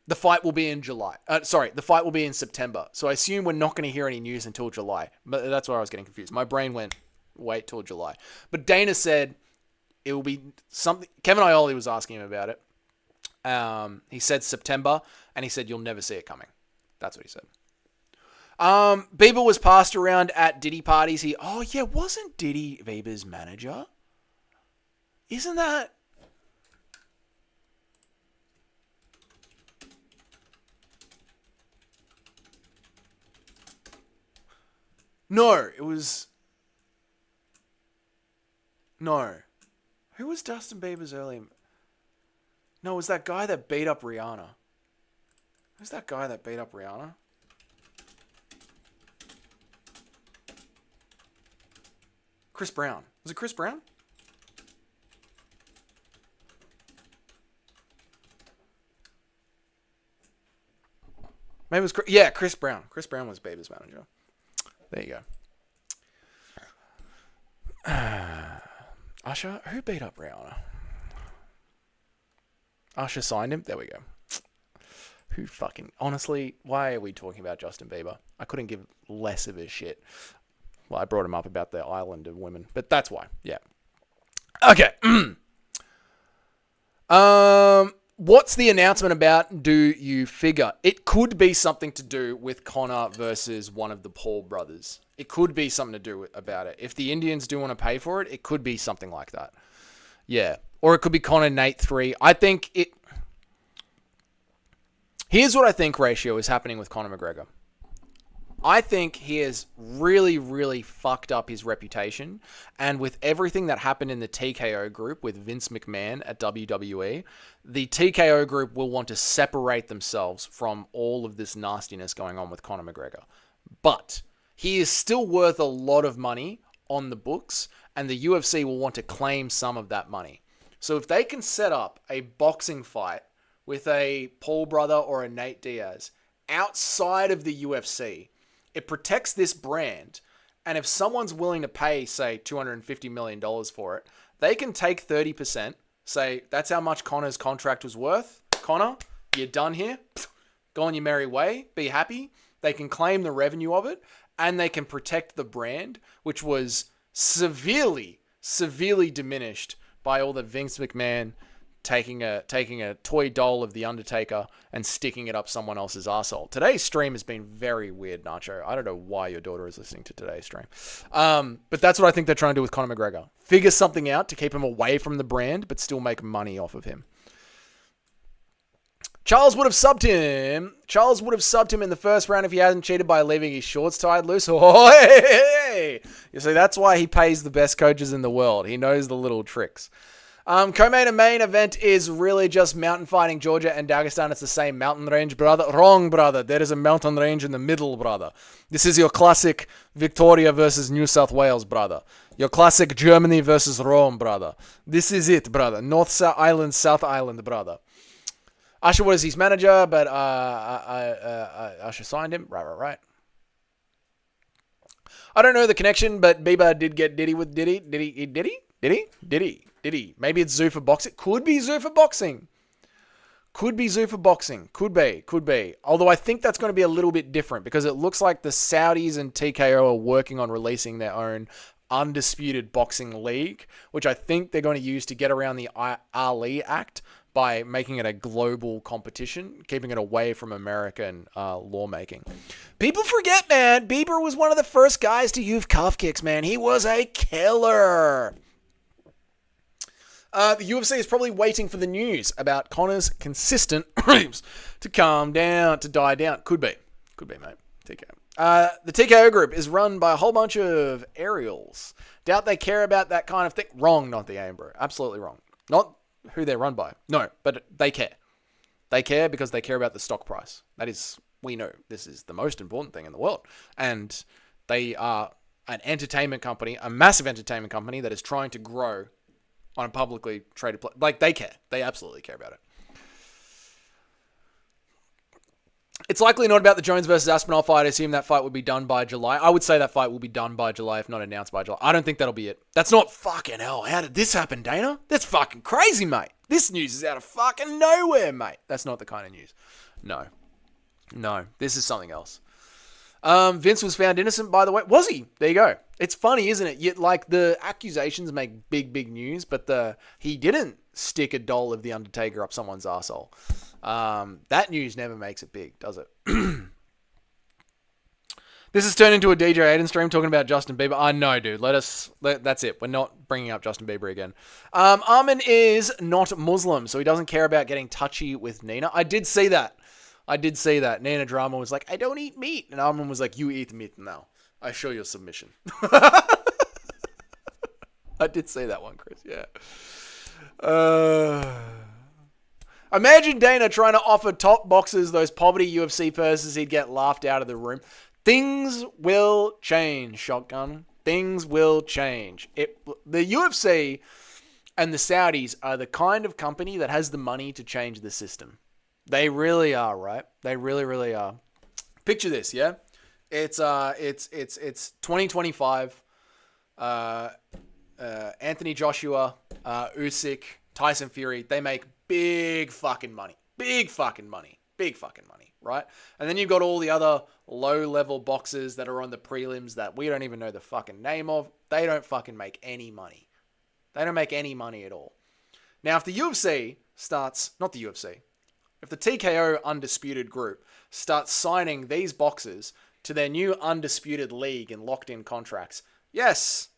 The fight will be in July. The fight will be in September. So I assume we're not going to hear any news until July. But that's where I was getting confused. My brain went, wait till July. But Dana said it will be something. Kevin Ioli was asking him about it. He said September, and he said you'll never see it coming. That's what he said. Bieber was passed around at Diddy parties. Wasn't Diddy Bieber's manager? Isn't that? No, it was. No. Who was Justin Bieber's early? No, it was that guy that beat up Rihanna. Who's that guy that beat up Rihanna? Chris Brown. Was it Chris Brown? Maybe it was Chris Brown. Chris Brown was Bieber's manager. There you go. Usher? Who beat up Rihanna? Usher signed him? There we go. Who fucking... Honestly, why are we talking about Justin Bieber? I couldn't give less of a shit. Well, I brought him up about the island of women. But that's why. Yeah. Okay. What's the announcement about, do you figure? It could be something to do with Conor versus one of the Paul brothers. It could be something to do about it. If the Indians do want to pay for it, it could be something like that. Yeah. Or it could be Conor Nate 3. I think it... Here's what I think, Ratio, is happening with Conor McGregor. I think he has really, really fucked up his reputation. And with everything that happened in the TKO group with Vince McMahon at WWE, the TKO group will want to separate themselves from all of this nastiness going on with Conor McGregor. But he is still worth a lot of money on the books, and the UFC will want to claim some of that money. So if they can set up a boxing fight with a Paul brother or a Nate Diaz outside of the UFC, it protects this brand, and if someone's willing to pay, say, $250 million for it, they can take 30%, say, that's how much Conor's contract was worth. Conor, you're done here. Go on your merry way. Be happy. They can claim the revenue of it, and they can protect the brand, which was severely, severely diminished by all the Vince McMahon taking a toy doll of The Undertaker and sticking it up someone else's arsehole. Today's stream has been very weird, Nacho. I don't know why your daughter is listening to today's stream. But that's what I think they're trying to do with Conor McGregor. Figure something out to keep him away from the brand, but still make money off of him. Charles would have subbed him. Charles would have subbed him in the first round if he hadn't cheated by leaving his shorts tied loose. Oh, hey. You see, that's why he pays the best coaches in the world. He knows the little tricks. Co-main and main event is really just mountain fighting Georgia and Dagestan. It's the same mountain range, brother. Wrong, brother. There is a mountain range in the middle, brother. This is your classic Victoria versus New South Wales, brother. Your classic Germany versus Rome, brother. This is it, brother. North Island, South Island, brother. Usher was his manager, but Usher signed him. Right. I don't know the connection, but Bieber did get Diddy with Diddy. Diddy. Maybe it's Zoo for boxing. Could be Zoo for boxing. Could be. Although I think that's going to be a little bit different because it looks like the Saudis and TKO are working on releasing their own undisputed boxing league, which I think they're going to use to get around the Ali Act by making it a global competition, keeping it away from American lawmaking. People forget, man, Bieber was one of the first guys to use cuff kicks, man. He was a killer. The UFC is probably waiting for the news about Conor's consistent dreams to calm down, to die down. Could be, mate. TKO. The TKO group is run by a whole bunch of aerials. Doubt they care about that kind of thing. Wrong, not the aim, bro. Absolutely wrong. Not who they're run by. No, but they care. They care because they care about the stock price. That is, we know this is the most important thing in the world. And they are an entertainment company, a massive entertainment company that is trying to grow on a publicly traded place. Like, they care. They absolutely care about it. It's likely not about the Jones versus Aspinall fight. I assume that fight would be done by July. I would say that fight will be done by July, if not announced by July. I don't think that'll be it. That's not fucking hell. How did this happen, Dana? That's fucking crazy, mate. This news is out of fucking nowhere, mate. That's not the kind of news. No. This is something else. Vince was found innocent, by the way. Was he? There you go. It's funny, isn't it? Yet, like, the accusations make big news, but he didn't stick a doll of The Undertaker up someone's arsehole. That news never makes it big, does it? This has turned into a DJ Aiden stream talking about Justin Bieber. I know, dude. That's it. We're not bringing up Justin Bieber again. Armin is not Muslim, so he doesn't care about getting touchy with Nina. I did see that. Nina Drama was like, I don't eat meat. And Armin was like, you eat meat now. I show your submission. I did say that one, Chris. Yeah. Imagine Dana trying to offer top boxers those poverty UFC purses. He'd get laughed out of the room. Things will change, Shotgun. Things will change. The UFC and the Saudis are the kind of company that has the money to change the system. They really are, right? They really are. Picture this, yeah? It's 2025. Anthony Joshua, Usyk, Tyson Fury, they make big fucking money, right? And then you've got all the other low-level boxers that are on the prelims that we don't even know the fucking name of. They don't fucking make any money. They don't make any money at all. Now, if the UFC starts, not the UFC, if the TKO Undisputed group starts signing these boxers to their new Undisputed League and locked-in contracts, yes,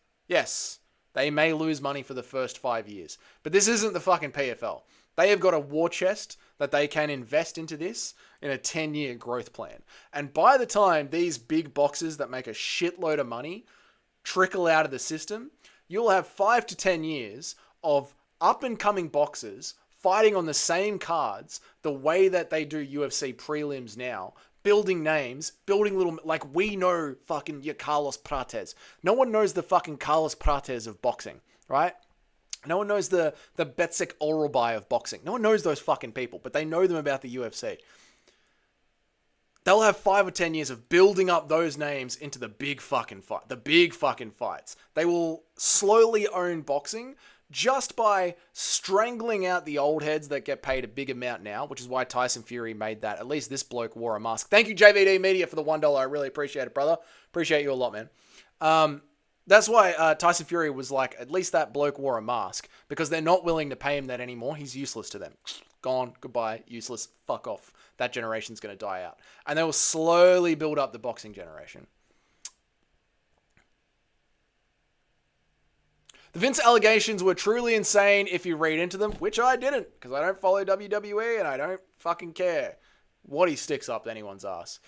they may lose money for the first 5 years. But this isn't the fucking PFL. They have got a war chest that they can invest into this in a 10-year growth plan. And by the time these big boxers that make a shitload of money trickle out of the system, you'll have 5 to 10 years of up-and-coming boxers fighting on the same cards the way that they do UFC prelims now, building names, building little, like, we know fucking your Carlos Prates. No one knows the fucking Carlos Prates of boxing, right? No one knows the Betsik Orobai of boxing. No one knows those fucking people, but they know them about the UFC. They'll have 5 or 10 years of building up those names into the big fucking fights. They will slowly own boxing just by strangling out the old heads that get paid a big amount now, which is why Tyson Fury made that. At least this bloke wore a mask. Thank you, JVD Media, for the $1. I really appreciate it, brother. Appreciate you a lot, man. That's why Tyson Fury was like, at least that bloke wore a mask, because they're not willing to pay him that anymore. He's useless to them. Gone, goodbye, useless, fuck off. That generation's going to die out. And they will slowly build up the boxing generation. The Vince allegations were truly insane if you read into them, which I didn't, because I don't follow WWE and I don't fucking care what he sticks up anyone's ass.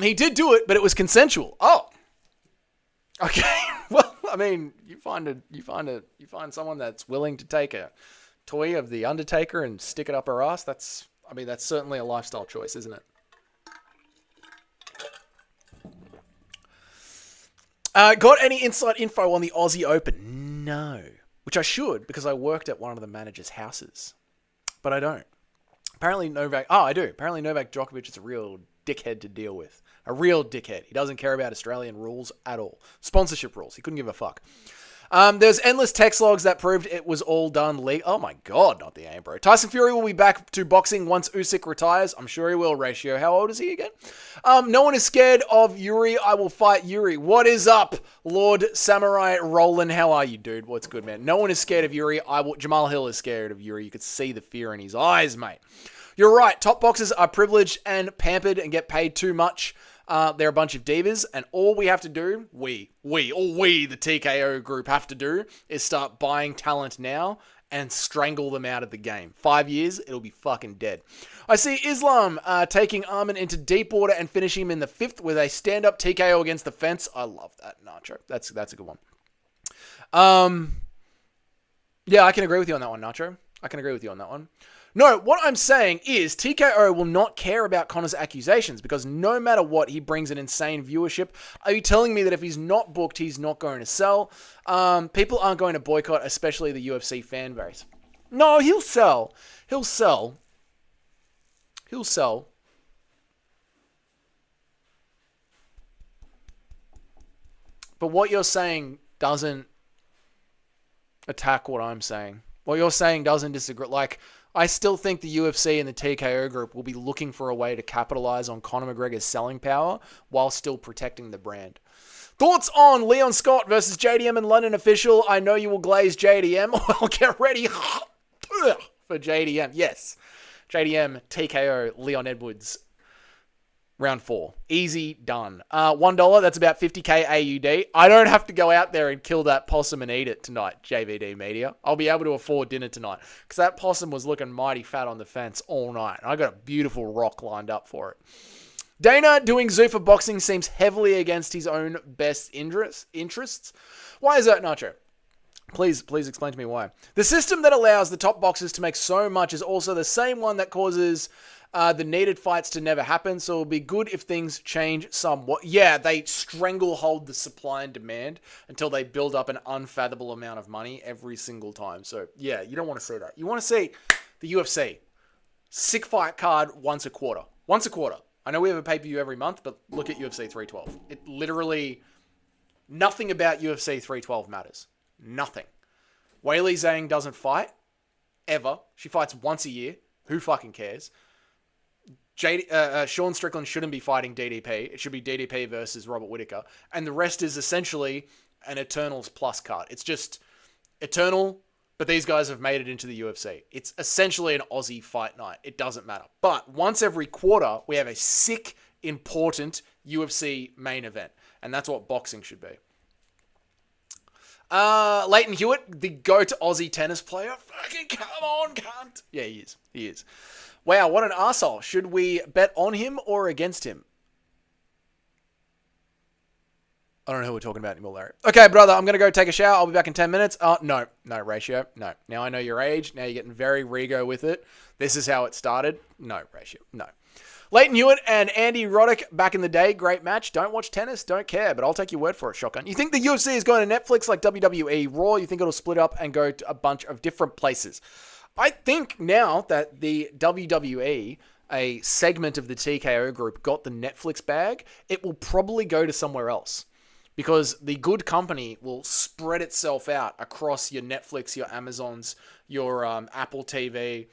He did do it, but it was consensual. Oh, okay. Well, I mean, you find someone that's willing to take a toy of the Undertaker and stick it up her ass. That's certainly a lifestyle choice, isn't it? Got any inside info on the Aussie Open? No. Which I should, because I worked at one of the managers' houses. But I don't. Apparently I do. Apparently Novak Djokovic is a real dickhead to deal with. A real dickhead. He doesn't care about Australian rules at all. Sponsorship rules. He couldn't give a fuck. There's endless text logs that proved it was all done Oh my god, not the aim, bro. Tyson Fury will be back to boxing once Usyk retires. I'm sure he will, Ratio. How old is he again? No one is scared of Yuri. I will fight Yuri. What is up, Lord Samurai Roland? How are you, dude? What's good, man? No one is scared of Yuri. Jamahal Hill is scared of Yuri. You could see the fear in his eyes, mate. You're right. Top boxers are privileged and pampered and get paid too much. They're a bunch of divas, and all we have to do, we, the TKO group have to do, is start buying talent now and strangle them out of the game. 5 years, it'll be fucking dead. I see Islam taking Armin into deep water and finishing him in the 5th with a stand-up TKO against the fence. I love that, Nacho. That's a good one. Yeah, I can agree with you on that one, Nacho. I can agree with you on that one. No, what I'm saying is TKO will not care about Conor's accusations because no matter what, he brings an insane viewership. Are you telling me that if he's not booked, he's not going to sell? People aren't going to boycott, especially the UFC fan base. No, he'll sell. He'll sell. He'll sell. But what you're saying doesn't attack what I'm saying. What you're saying doesn't disagree. Like, I still think the UFC and the TKO group will be looking for a way to capitalize on Conor McGregor's selling power while still protecting the brand. Thoughts on Leon Scott versus JDM and London official? I know you will glaze JDM. Well, get ready for JDM. Yes. JDM, TKO, Leon Edwards. Round 4. Easy, done. $1, that's about 50k AUD. I don't have to go out there and kill that possum and eat it tonight, JVD Media. I'll be able to afford dinner tonight because that possum was looking mighty fat on the fence all night. And I got a beautiful rock lined up for it. Dana doing Zuffa boxing seems heavily against his own best interests. Why is that, Nacho? Please explain to me why. The system that allows the top boxers to make so much is also the same one that causes the needed fights to never happen, so it'll be good if things change somewhat. Yeah, they stranglehold the supply and demand until they build up an unfathomable amount of money every single time. So, yeah, you don't want to see that. You want to see the UFC. Sick fight card once a quarter. Once a quarter. I know we have a pay-per-view every month, but look at UFC 312. It literally... Nothing about UFC 312 matters. Nothing. Weili Zhang doesn't fight. Ever. She fights once a year. Who fucking cares? Sean Strickland shouldn't be fighting DDP. It should be DDP versus Robert Whittaker. And the rest is essentially an Eternals plus card. It's just Eternal, but these guys have made it into the UFC. It's essentially an Aussie fight night. It doesn't matter. But once every quarter, we have a sick, important UFC main event. And that's what boxing should be. Leighton Hewitt, the GOAT Aussie tennis player. Fucking come on, cunt. Yeah, he is. He is. Wow, what an arsehole. Should we bet on him or against him? I don't know who we're talking about anymore, Larry. Okay, brother, I'm going to go take a shower. I'll be back in 10 minutes. No, Ratio. No. Now I know your age. Now you're getting very Rego with it. This is how it started. No, Ratio. No. Leighton Hewitt and Andy Roddick back in the day. Great match. Don't watch tennis. Don't care, but I'll take your word for it, Shotgun. You think the UFC is going to Netflix like WWE Raw? You think it'll split up and go to a bunch of different places? I think now that the WWE, a segment of the TKO group, got the Netflix bag, it will probably go to somewhere else. Because the good company will spread itself out across your Netflix, your Amazons, your Apple TV.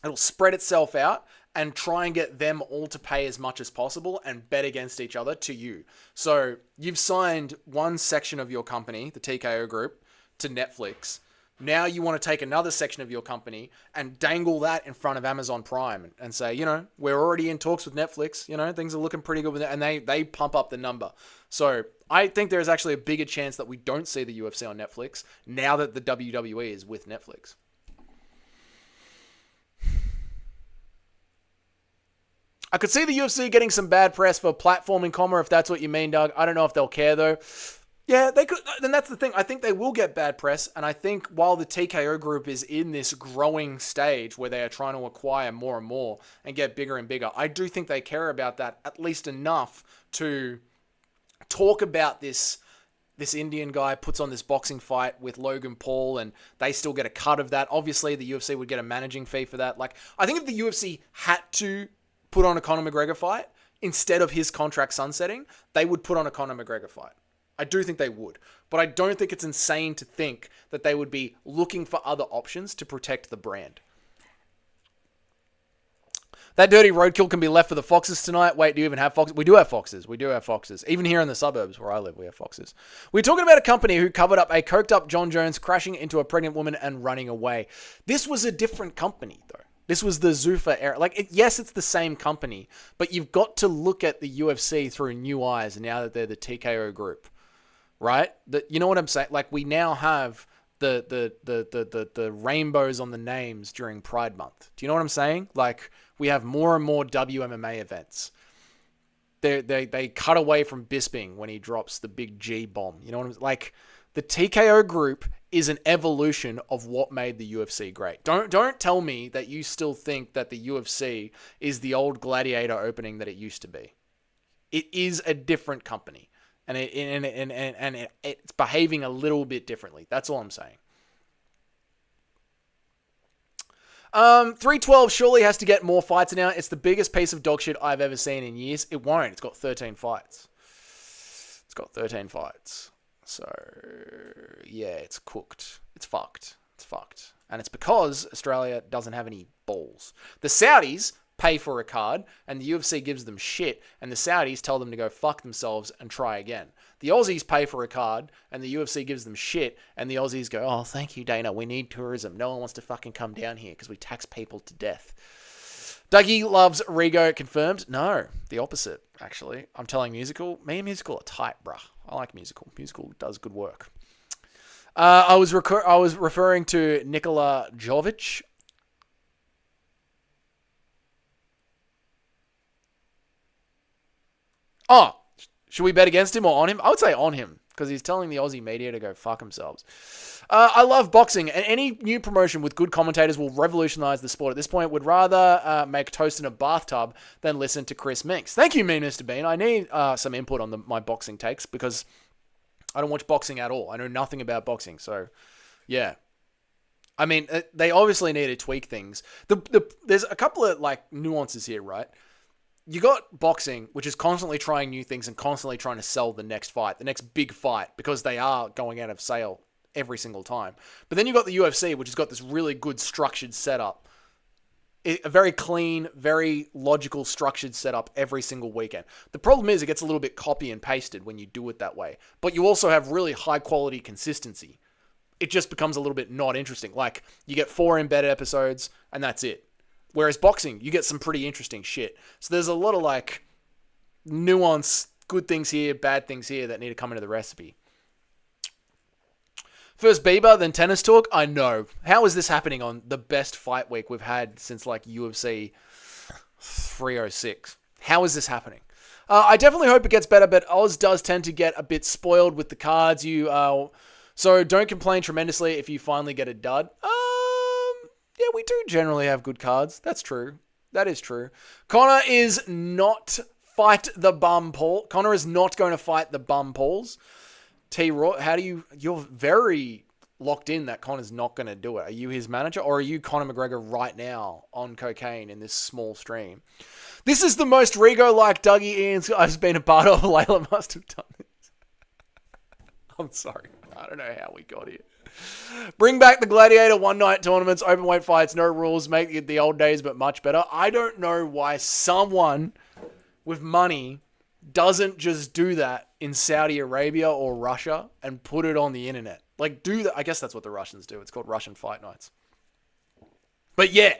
It'll spread itself out and try and get them all to pay as much as possible and bet against each other to you. So you've signed one section of your company, the TKO group, to Netflix. Now you want to take another section of your company and dangle that in front of Amazon Prime and say, you know, we're already in talks with Netflix. You know, things are looking pretty good with it. And they pump up the number. So I think there's actually a bigger chance that we don't see the UFC on Netflix now that the WWE is with Netflix. I could see the UFC getting some bad press for platforming, if that's what you mean, Doug. I don't know if they'll care, though. Yeah, they could. Then that's the thing. I think they will get bad press. And I think while the TKO group is in this growing stage where they are trying to acquire more and more and get bigger and bigger, I do think they care about that at least enough to talk about this Indian guy puts on this boxing fight with Logan Paul and they still get a cut of that. Obviously, the UFC would get a managing fee for that. Like, I think if the UFC had to put on a Conor McGregor fight instead of his contract sunsetting, they would put on a Conor McGregor fight. I do think they would. But I don't think it's insane to think that they would be looking for other options to protect the brand. That dirty roadkill can be left for the Foxes tonight. Wait, do you even have Foxes? We do have Foxes. We do have Foxes. Even here in the suburbs where I live, we have Foxes. We're talking about a company who covered up a coked up John Jones crashing into a pregnant woman and running away. This was a different company, though. This was the Zuffa era. Like, yes, it's the same company, but you've got to look at the UFC through new eyes now that they're the TKO group, right? You know what I'm saying? Like, we now have the rainbows on the names during Pride Month. Do you know what I'm saying? Like, we have more and more WMMA events. They cut away from Bisping when he drops the big G bomb. You know what I'm like? The TKO group is an evolution of what made the UFC great. Don't tell me that you still think that the UFC is the old Gladiator opening that it used to be. It is a different company, and it's behaving a little bit differently. That's all I'm saying. 312 surely has to get more fights now. It's the biggest piece of dog shit I've ever seen in years. It won't. It's got 13 fights. So, yeah, it's cooked. It's fucked. And it's because Australia doesn't have any balls. The Saudis pay for a card, and the UFC gives them shit, and the Saudis tell them to go fuck themselves and try again. The Aussies pay for a card, and the UFC gives them shit, and the Aussies go, oh, thank you, Dana, we need tourism. No one wants to fucking come down here because we tax people to death. Dougie loves Rigo, confirmed. No, the opposite, actually. I'm telling Musical. Me and Musical are tight, bruh. I like Musical. Musical does good work. I was referring to Nikola Jovic. Oh, should we bet against him or on him? I would say on him, because he's telling the Aussie media to go fuck themselves. I love boxing, and any new promotion with good commentators will revolutionize the sport. At this point, would rather make toast in a bathtub than listen to Chris Minks. Thank you, Mr. Bean. I need some input on my boxing takes, because I don't watch boxing at all. I know nothing about boxing, so yeah. I mean, they obviously need to tweak things. There's a couple of like nuances here, right? You got boxing, which is constantly trying new things and constantly trying to sell the next fight, the next big fight, because they are going out of sale every single time. But then you got the UFC, which has got this really good structured setup. A very clean, very logical structured setup every single weekend. The problem is it gets a little bit copy and pasted when you do it that way. But you also have really high quality consistency. It just becomes a little bit not interesting. Like, you get 4 embedded episodes and that's it. Whereas boxing, you get some pretty interesting shit. So there's a lot of like nuance, good things here, bad things here that need to come into the recipe. First Bieber, then tennis talk. I know. How is this happening on the best fight week we've had since like UFC 306? How is this happening? I definitely hope it gets better, but Oz does tend to get a bit spoiled with the cards. So don't complain tremendously if you finally get a dud. Yeah, we do generally have good cards. That's true. That is true. Connor is not fight the bum Paul. Connor is not going to fight the bum Pauls. T-Raw, you're very locked in that Connor's not going to do it. Are you his manager, or are you Conor McGregor right now on cocaine in this small stream? This is the most Rigo-like Dougie Ian's I've been a part of. Layla must have done this. I'm sorry. I don't know how we got here. Bring back the Gladiator one-night tournaments, open weight fights, no rules, make the old days but much better. I don't know why someone with money doesn't just do that in Saudi Arabia or Russia and put it on the internet. Like, do that. I guess that's what the Russians do. It's called Russian Fight Nights. But yeah,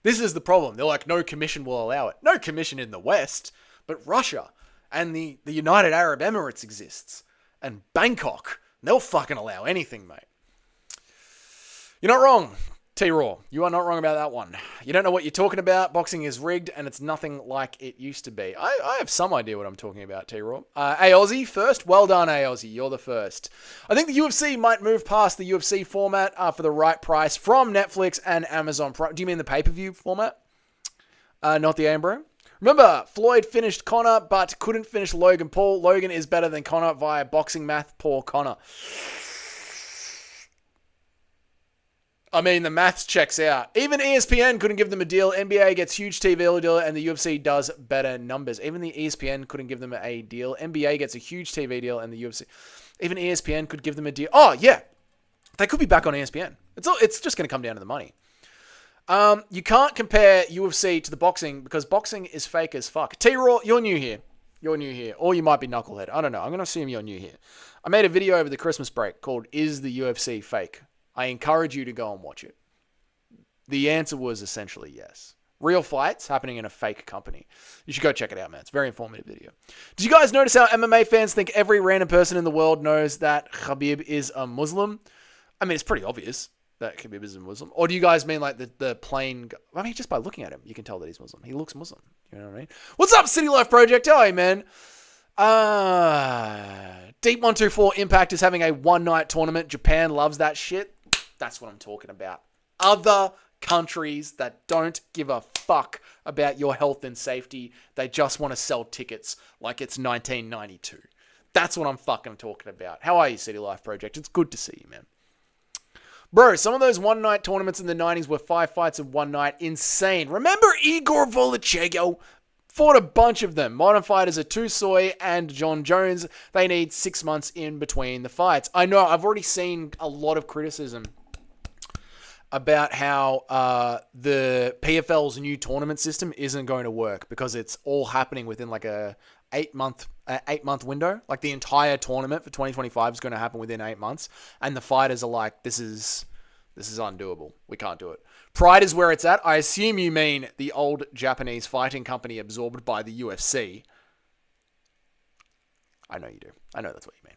this is the problem. They're like, no commission will allow it. No commission in the West, but Russia and the United Arab Emirates exists. And Bangkok, they'll fucking allow anything, mate. You're not wrong, T-Raw. You are not wrong about that one. You don't know what you're talking about. Boxing is rigged, and it's nothing like it used to be. I have some idea what I'm talking about, T-Raw. Aussie first. Well done, Aussie. You're the first. I think the UFC might move past the UFC format for the right price from Netflix and Amazon Prime. Do you mean the pay-per-view format? Not the Ambro? Remember, Floyd finished Conor, but couldn't finish Logan Paul. Logan is better than Conor via boxing math. Poor Conor. I mean, the maths checks out. Even ESPN couldn't give them a deal. NBA gets huge TV deal, and the UFC does better numbers. Even the ESPN couldn't give them a deal. NBA gets a huge TV deal, and the UFC... Even ESPN could give them a deal. Oh, yeah. They could be back on ESPN. It's just going to come down to the money. You can't compare UFC to the boxing because boxing is fake as fuck. T-Raw, you're new here. Or you might be Knucklehead. I don't know. I'm going to assume you're new here. I made a video over the Christmas break called Is the UFC Fake? I encourage you to go and watch it. The answer was essentially yes. Real fights happening in a fake company. You should go check it out, man. It's a very informative video. Did you guys notice how MMA fans think every random person in the world knows that Khabib is a Muslim? I mean, it's pretty obvious that Khabib is a Muslim. Or do you guys mean like the plain... I mean, just by looking at him, you can tell that he's Muslim. He looks Muslim. You know what I mean? What's up, City Life Project? Hey, man. Deep124 Impact is having a one-night tournament. Japan loves that shit. That's what I'm talking about. Other countries that don't give a fuck about your health and safety. They just want to sell tickets like it's 1992. That's what I'm fucking talking about. How are you, City Life Project? It's good to see you, man. Bro, some of those one-night tournaments in the 90s were 5 fights in one night. Insane. Remember Igor Volachego? Fought a bunch of them. Modern fighters are Tu Soy and John Jones. They need 6 months in between the fights. I know, I've already seen a lot of criticism about how the PFL's new tournament system isn't going to work because it's all happening within like a 8-month window. Like the entire tournament for 2025 is going to happen within 8 months, and the fighters are like, this is undoable. We can't do it. Pride is where it's at. I assume you mean the old Japanese fighting company absorbed by the UFC. I know you do. I know that's what you mean.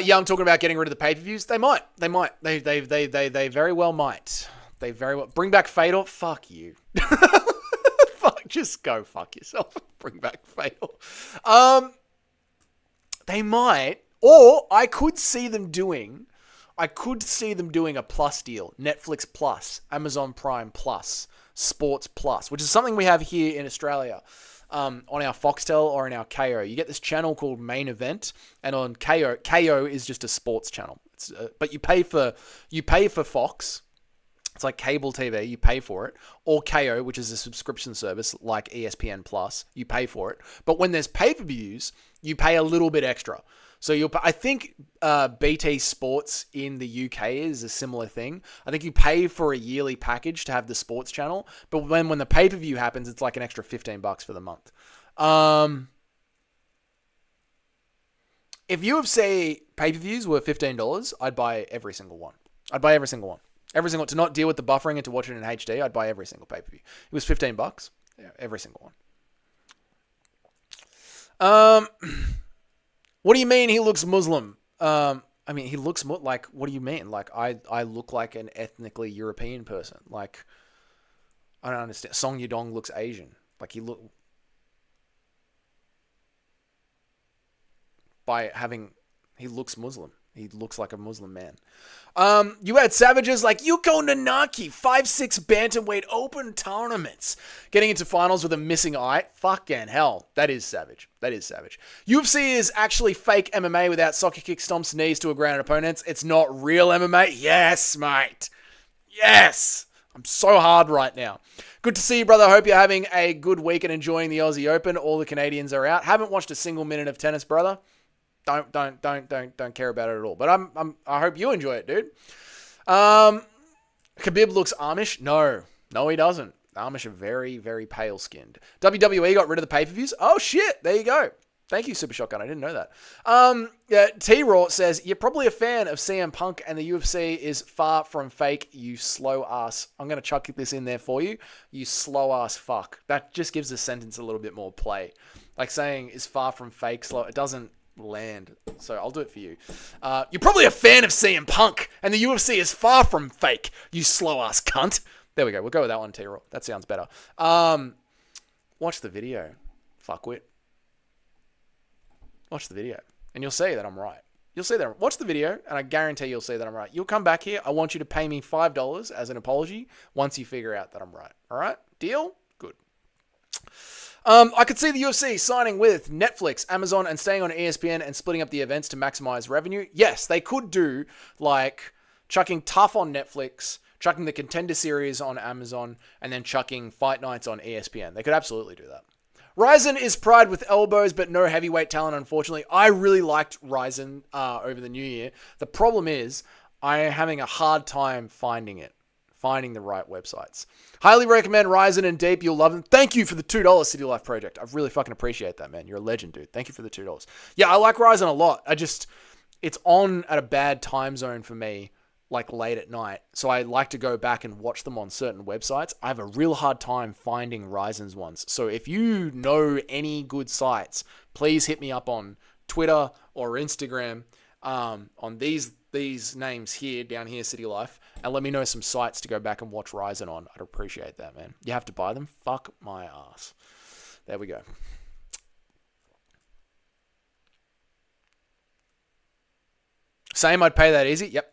Yeah, I'm talking about getting rid of the pay-per-views. They might. They very well might. They very well. Bring back Fatal? Fuck you. Fuck, just go fuck yourself. Bring back Fatal. They might. Or I could see them doing a Plus deal. Netflix Plus, Amazon Prime Plus, Sports Plus, which is something we have here in Australia. On our Foxtel or in our KO. You get this channel called Main Event, and on KO is just a sports channel. But you pay for Fox. It's like cable TV. You pay for it. Or KO, which is a subscription service like ESPN Plus. You pay for it. But when there's pay-per-views, you pay a little bit extra. So I think BT Sports in the UK is a similar thing. I think you pay for a yearly package to have the sports channel, but when the pay-per-view happens, it's like an extra $15 for the month. If UFC pay-per-views were $15, I'd buy every single one. To not deal with the buffering and to watch it in HD, I'd buy every single pay-per-view. It was $15. Yeah, every single one. What do you mean he looks Muslim? I mean, he looks like, what do you mean? Like, I look like an ethnically European person. Like, I don't understand. Song Yudong looks Asian. Like, he looks Muslim. He looks like a Muslim man. You had savages like Yuko Nanaki, 5'6" bantamweight open tournaments, getting into finals with a missing eye. Fucking hell. That is savage. UFC is actually fake MMA without soccer kick stomps knees to a grounded opponents. It's not real MMA. Yes, mate. Yes. I'm so hard right now. Good to see you, brother. Hope you're having a good week and enjoying the Aussie Open. All the Canadians are out. Haven't watched a single minute of tennis, brother. Don't care about it at all. But I hope you enjoy it, dude. Khabib looks Amish. No, he doesn't. Amish are very, very pale skinned. WWE got rid of the pay-per-views. Oh shit! There you go. Thank you, Super Shotgun. I didn't know that. Yeah, T-Raw says you're probably a fan of CM Punk, and the UFC is far from fake. You slow ass. I'm gonna chuck this in there for you. You slow ass fuck. That just gives the sentence a little bit more play. Like saying is far from fake. Slow. It doesn't land. So I'll do it for you. You're probably a fan of CM Punk, and the UFC is far from fake. You slow ass cunt. There we go. We'll go with that one, T-Raw. That sounds better. Watch the video, fuckwit. Watch the video, and you'll see that I'm right. You'll see that. Watch the video, and I guarantee you'll see that I'm right. You'll come back here. I want you to pay me $5 as an apology once you figure out that I'm right. All right? Deal? Good. I could see the UFC signing with Netflix, Amazon, and staying on ESPN and splitting up the events to maximize revenue. Yes, they could do like chucking Tough on Netflix, chucking the Contender Series on Amazon, and then chucking Fight Nights on ESPN. They could absolutely do that. Ryzen is Pride with elbows, but no heavyweight talent, unfortunately. I really liked Ryzen over the new year. The problem is I am having a hard time finding the right websites. Highly recommend Ryzen and Deep. You'll love them. Thank you for the $2 City Life Project. I really fucking appreciate that, man. You're a legend, dude. Thank you for the $2. Yeah, I like Ryzen a lot. It's on at a bad time zone for me like late at night, so I like to go back and watch them on certain websites. I have a real hard time finding Ryzen's ones. So if you know any good sites, please hit me up on Twitter or Instagram on these names here, down here, City Life, and let me know some sites to go back and watch Ryzen on. I'd appreciate that, man. You have to buy them? Fuck my ass. There we go. Same, I'd pay that easy. Yep.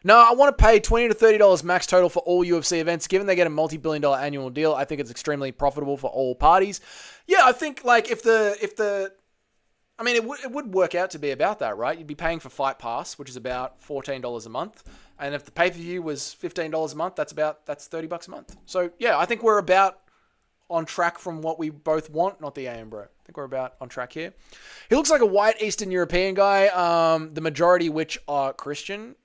No, I want to pay $20 to $30 max total for all UFC events. Given they get a multi-billion-dollar annual deal, I think it's extremely profitable for all parties. Yeah, I think like if the I mean, it would work out to be about that, right? You'd be paying for Fight Pass, which is about $14 a month, and if the pay-per-view was $15 a month, that's $30 a month. So yeah, I think we're about on track from what we both want. Not the AM bro. I think we're about on track here. He looks like a white Eastern European guy, the majority which are Christian.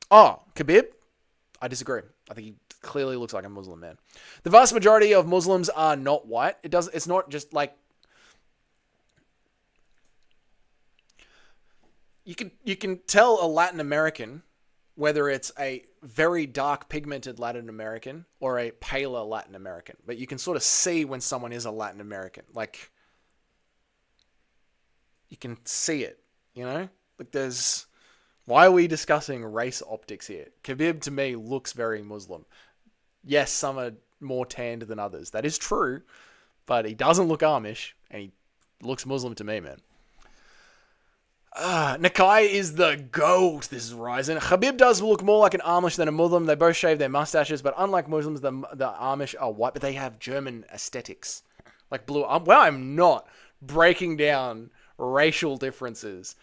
Oh, Khabib? I disagree. I think he clearly looks like a Muslim man. The vast majority of Muslims are not white. It's not just like you can tell a Latin American whether it's a very dark pigmented Latin American or a paler Latin American. But you can sort of see when someone is a Latin American. Like, you can see it, you know? Like, why are we discussing race optics here? Khabib, to me, looks very Muslim. Yes, some are more tanned than others. That is true. But he doesn't look Amish, and he looks Muslim to me, man. Nakai is the GOAT. This is Ryzen. Khabib does look more like an Amish than a Muslim. They both shave their mustaches, but unlike Muslims, the Amish are white, but they have German aesthetics. Like blue. Well, I'm not breaking down racial differences.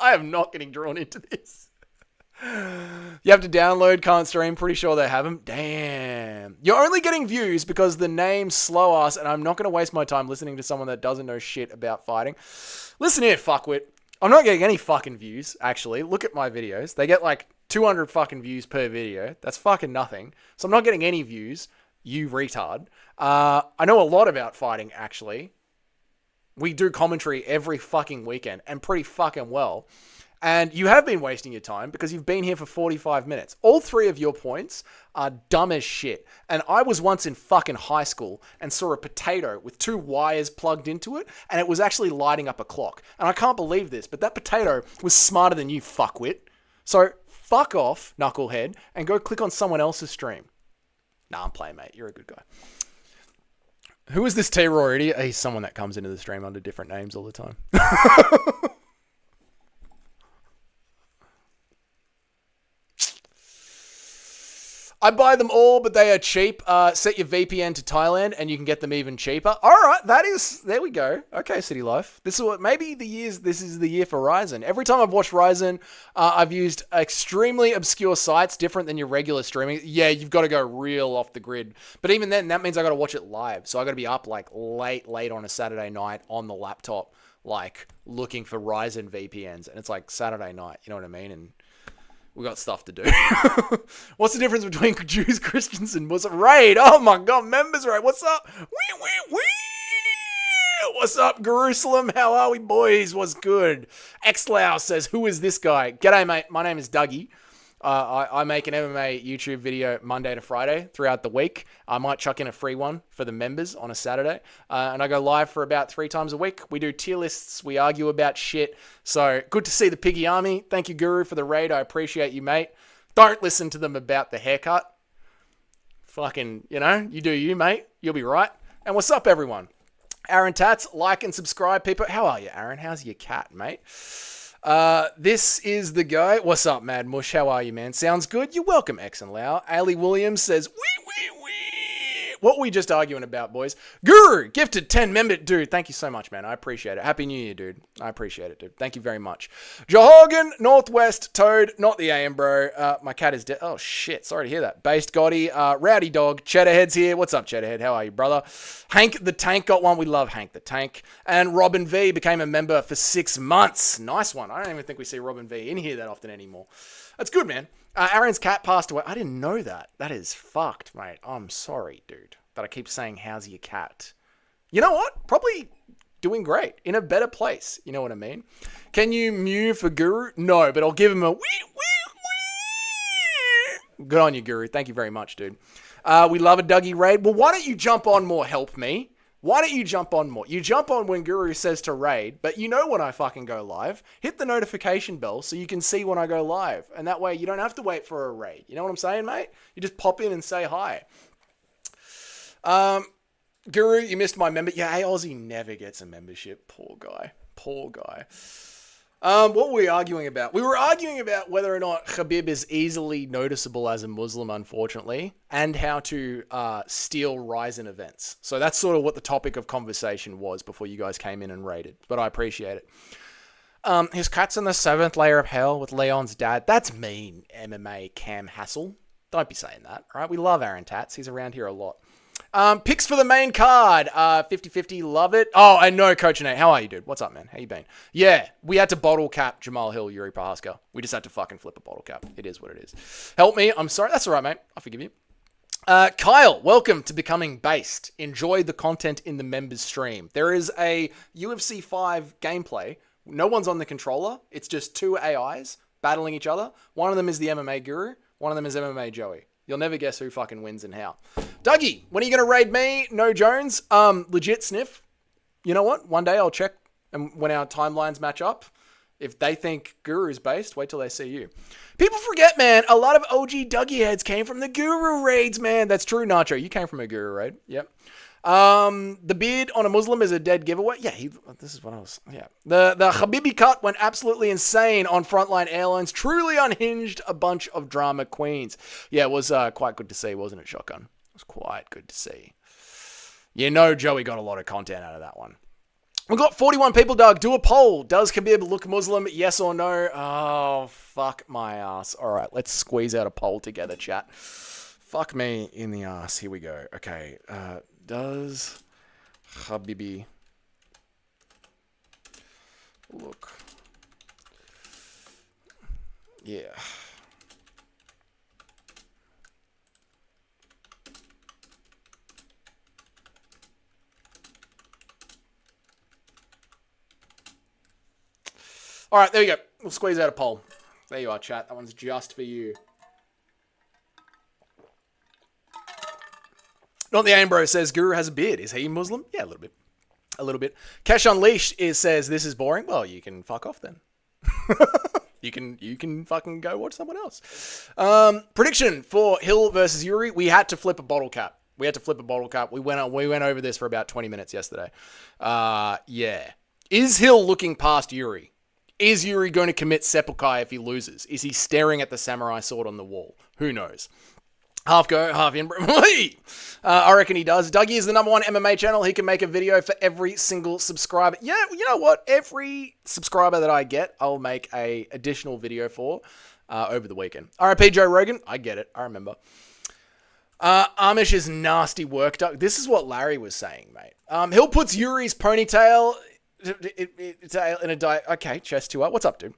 I am not getting drawn into this. You have to download, can't stream. Pretty sure they have them. Damn. You're only getting views because the name's slow ass, and I'm not going to waste my time listening to someone that doesn't know shit about fighting. Listen here, fuckwit. I'm not getting any fucking views, actually. Look at my videos. They get like 200 fucking views per video. That's fucking nothing. So I'm not getting any views, you retard. I know a lot about fighting, actually. We do commentary every fucking weekend, and pretty fucking well. And you have been wasting your time because you've been here for 45 minutes. All three of your points are dumb as shit. And I was once in fucking high school and saw a potato with 2 wires plugged into it, and it was actually lighting up a clock. And I can't believe this, but that potato was smarter than you, fuckwit. So fuck off, knucklehead, and go click on someone else's stream. Nah, I'm playing, mate. You're a good guy. Who is this T-Roy idiot? He's someone that comes into the stream under different names all the time. I buy them all, but they are cheap. Set your VPN to Thailand, and you can get them even cheaper. All right, there we go. Okay, City Life. This is the year for Ryzen. Every time I've watched Ryzen, I've used extremely obscure sites, different than your regular streaming. Yeah, you've got to go real off the grid. But even then, that means I got to watch it live. So I got to be up like late on a Saturday night on the laptop, like looking for Ryzen VPNs, and it's like Saturday night. You know what I mean? And we got stuff to do. What's the difference between Jews, Christians, and Muslims? Raid. Oh my God, members raid. What's up? What's up, Jerusalem? How are we, boys? What's good? Xlau says, who is this guy? G'day, mate. My name is Dougie. I make an MMA YouTube video Monday to Friday throughout the week. I might chuck in a free one for the members on a Saturday. And I go live for about 3 times a week. We do tier lists. We argue about shit. So good to see the Piggy Army. Thank you, Guru, for the raid. I appreciate you, mate. Don't listen to them about the haircut. Fucking, you do you, mate. You'll be right. And what's up, everyone? Aaron Tats, like and subscribe, people. How are you, Aaron? How's your cat, mate? This is the guy. What's up, Mad Mush? How are you, man? Sounds good. You're welcome, X and Lau. Ali Williams says, wee. What were we just arguing about, boys? Guru, gifted 10 member. Dude, thank you so much, man. I appreciate it. Happy New Year, dude. I appreciate it, dude. Thank you very much. Johogan, Northwest, Toad, not the AM, bro. My cat is dead. Oh, shit. Sorry to hear that. Based Gotti, Rowdy Dog, Cheddarhead's here. What's up, Cheddarhead? How are you, brother? Hank the Tank got one. We love Hank the Tank. And Robin V became a member for 6 months. Nice one. I don't even think we see Robin V in here that often anymore. That's good, man. Aaron's cat passed away. I didn't know that. That is fucked, mate. I'm sorry, dude, that I keep saying, how's your cat? You know what? Probably doing great, in a better place. You know what I mean? Can you mew for Guru? No, but I'll give him a wee, wee, wee. Good on you, Guru. Thank you very much, dude. We love a Dougie raid. Well, why don't you jump on more? Help me. Why don't you jump on more? You jump on when Guru says to raid, but you know when I fucking go live. Hit the notification bell so you can see when I go live. And that way you don't have to wait for a raid. You know what I'm saying, mate? You just pop in and say hi. Guru, you missed my member. Yeah, hey, Aussie never gets a membership. Poor guy. Poor guy. What were we arguing about? We were arguing about whether or not Khabib is easily noticeable as a Muslim, unfortunately, and how to steal Ryzen events. So that's sort of what the topic of conversation was before you guys came in and raided, but I appreciate it. His cat's in the 7th layer of hell with Leon's dad. That's mean, MMA Cam Hassel. Don't be saying that, all right? We love Aaron Tats. He's around here a lot. Picks for the main card. 50-50, love it. Oh, I know, Coach Nate. How are you, dude? What's up, man? How you been? Yeah, we had to bottle cap Jamahal Hill, Yuri Prochazka. We just had to fucking flip a bottle cap. It is what it is. Help me. I'm sorry. That's all right, mate. I forgive you. Kyle, welcome to Becoming Based. Enjoy the content in the members stream. There is a UFC 5 gameplay. No one's on the controller. It's just 2 AIs battling each other. One of them is the MMA Guru. One of them is MMA Joey. You'll never guess who fucking wins and how. Dougie, when are you going to raid me? No Jones. Legit sniff. You know what? One day I'll check and when our timelines match up. If they think Guru's based, wait till they see you. People forget, man. A lot of OG Dougie heads came from the Guru raids, man. That's true, Nacho. You came from a Guru raid. Yep. The beard on a Muslim is a dead giveaway. Yeah, this is what I was. Yeah. The Habibi cut went absolutely insane on Frontline Airlines. Truly unhinged a bunch of drama queens. Yeah, it was quite good to see, wasn't it, Shotgun? It was quite good to see. You know Joey got a lot of content out of that one. We've got 41 people, Doug. Do a poll. Does Khabib look Muslim? Yes or no? Oh, fuck my ass. All right, let's squeeze out a poll together, chat. Fuck me in the ass. Here we go. Okay, does Habibi look? Yeah. All right, there you go. We'll squeeze out a poll. There you are, chat. That one's just for you. Not the aim, bro. Says Guru has a beard. Is he Muslim? Yeah, a little bit. A little bit. Cash Unleashed says this is boring. Well, you can fuck off then. you can fucking go watch someone else. Prediction for Hill versus Yuri. We had to flip a bottle cap. We went over this for about 20 minutes yesterday. Yeah. Is Hill looking past Yuri? Is Yuri going to commit seppuku if he loses? Is he staring at the samurai sword on the wall? Who knows? Half go, half in. I reckon he does. Dougie is the #1 MMA channel. He can make a video for every single subscriber. Yeah, you know what? Every subscriber that I get, I'll make a additional video for over the weekend. RIP Joe Rogan. I get it. I remember. Amish is nasty work, Doug. This is what Larry was saying, mate. Hill puts Yuri's ponytail in a diet. Okay, chest 2 up. What's up, dude?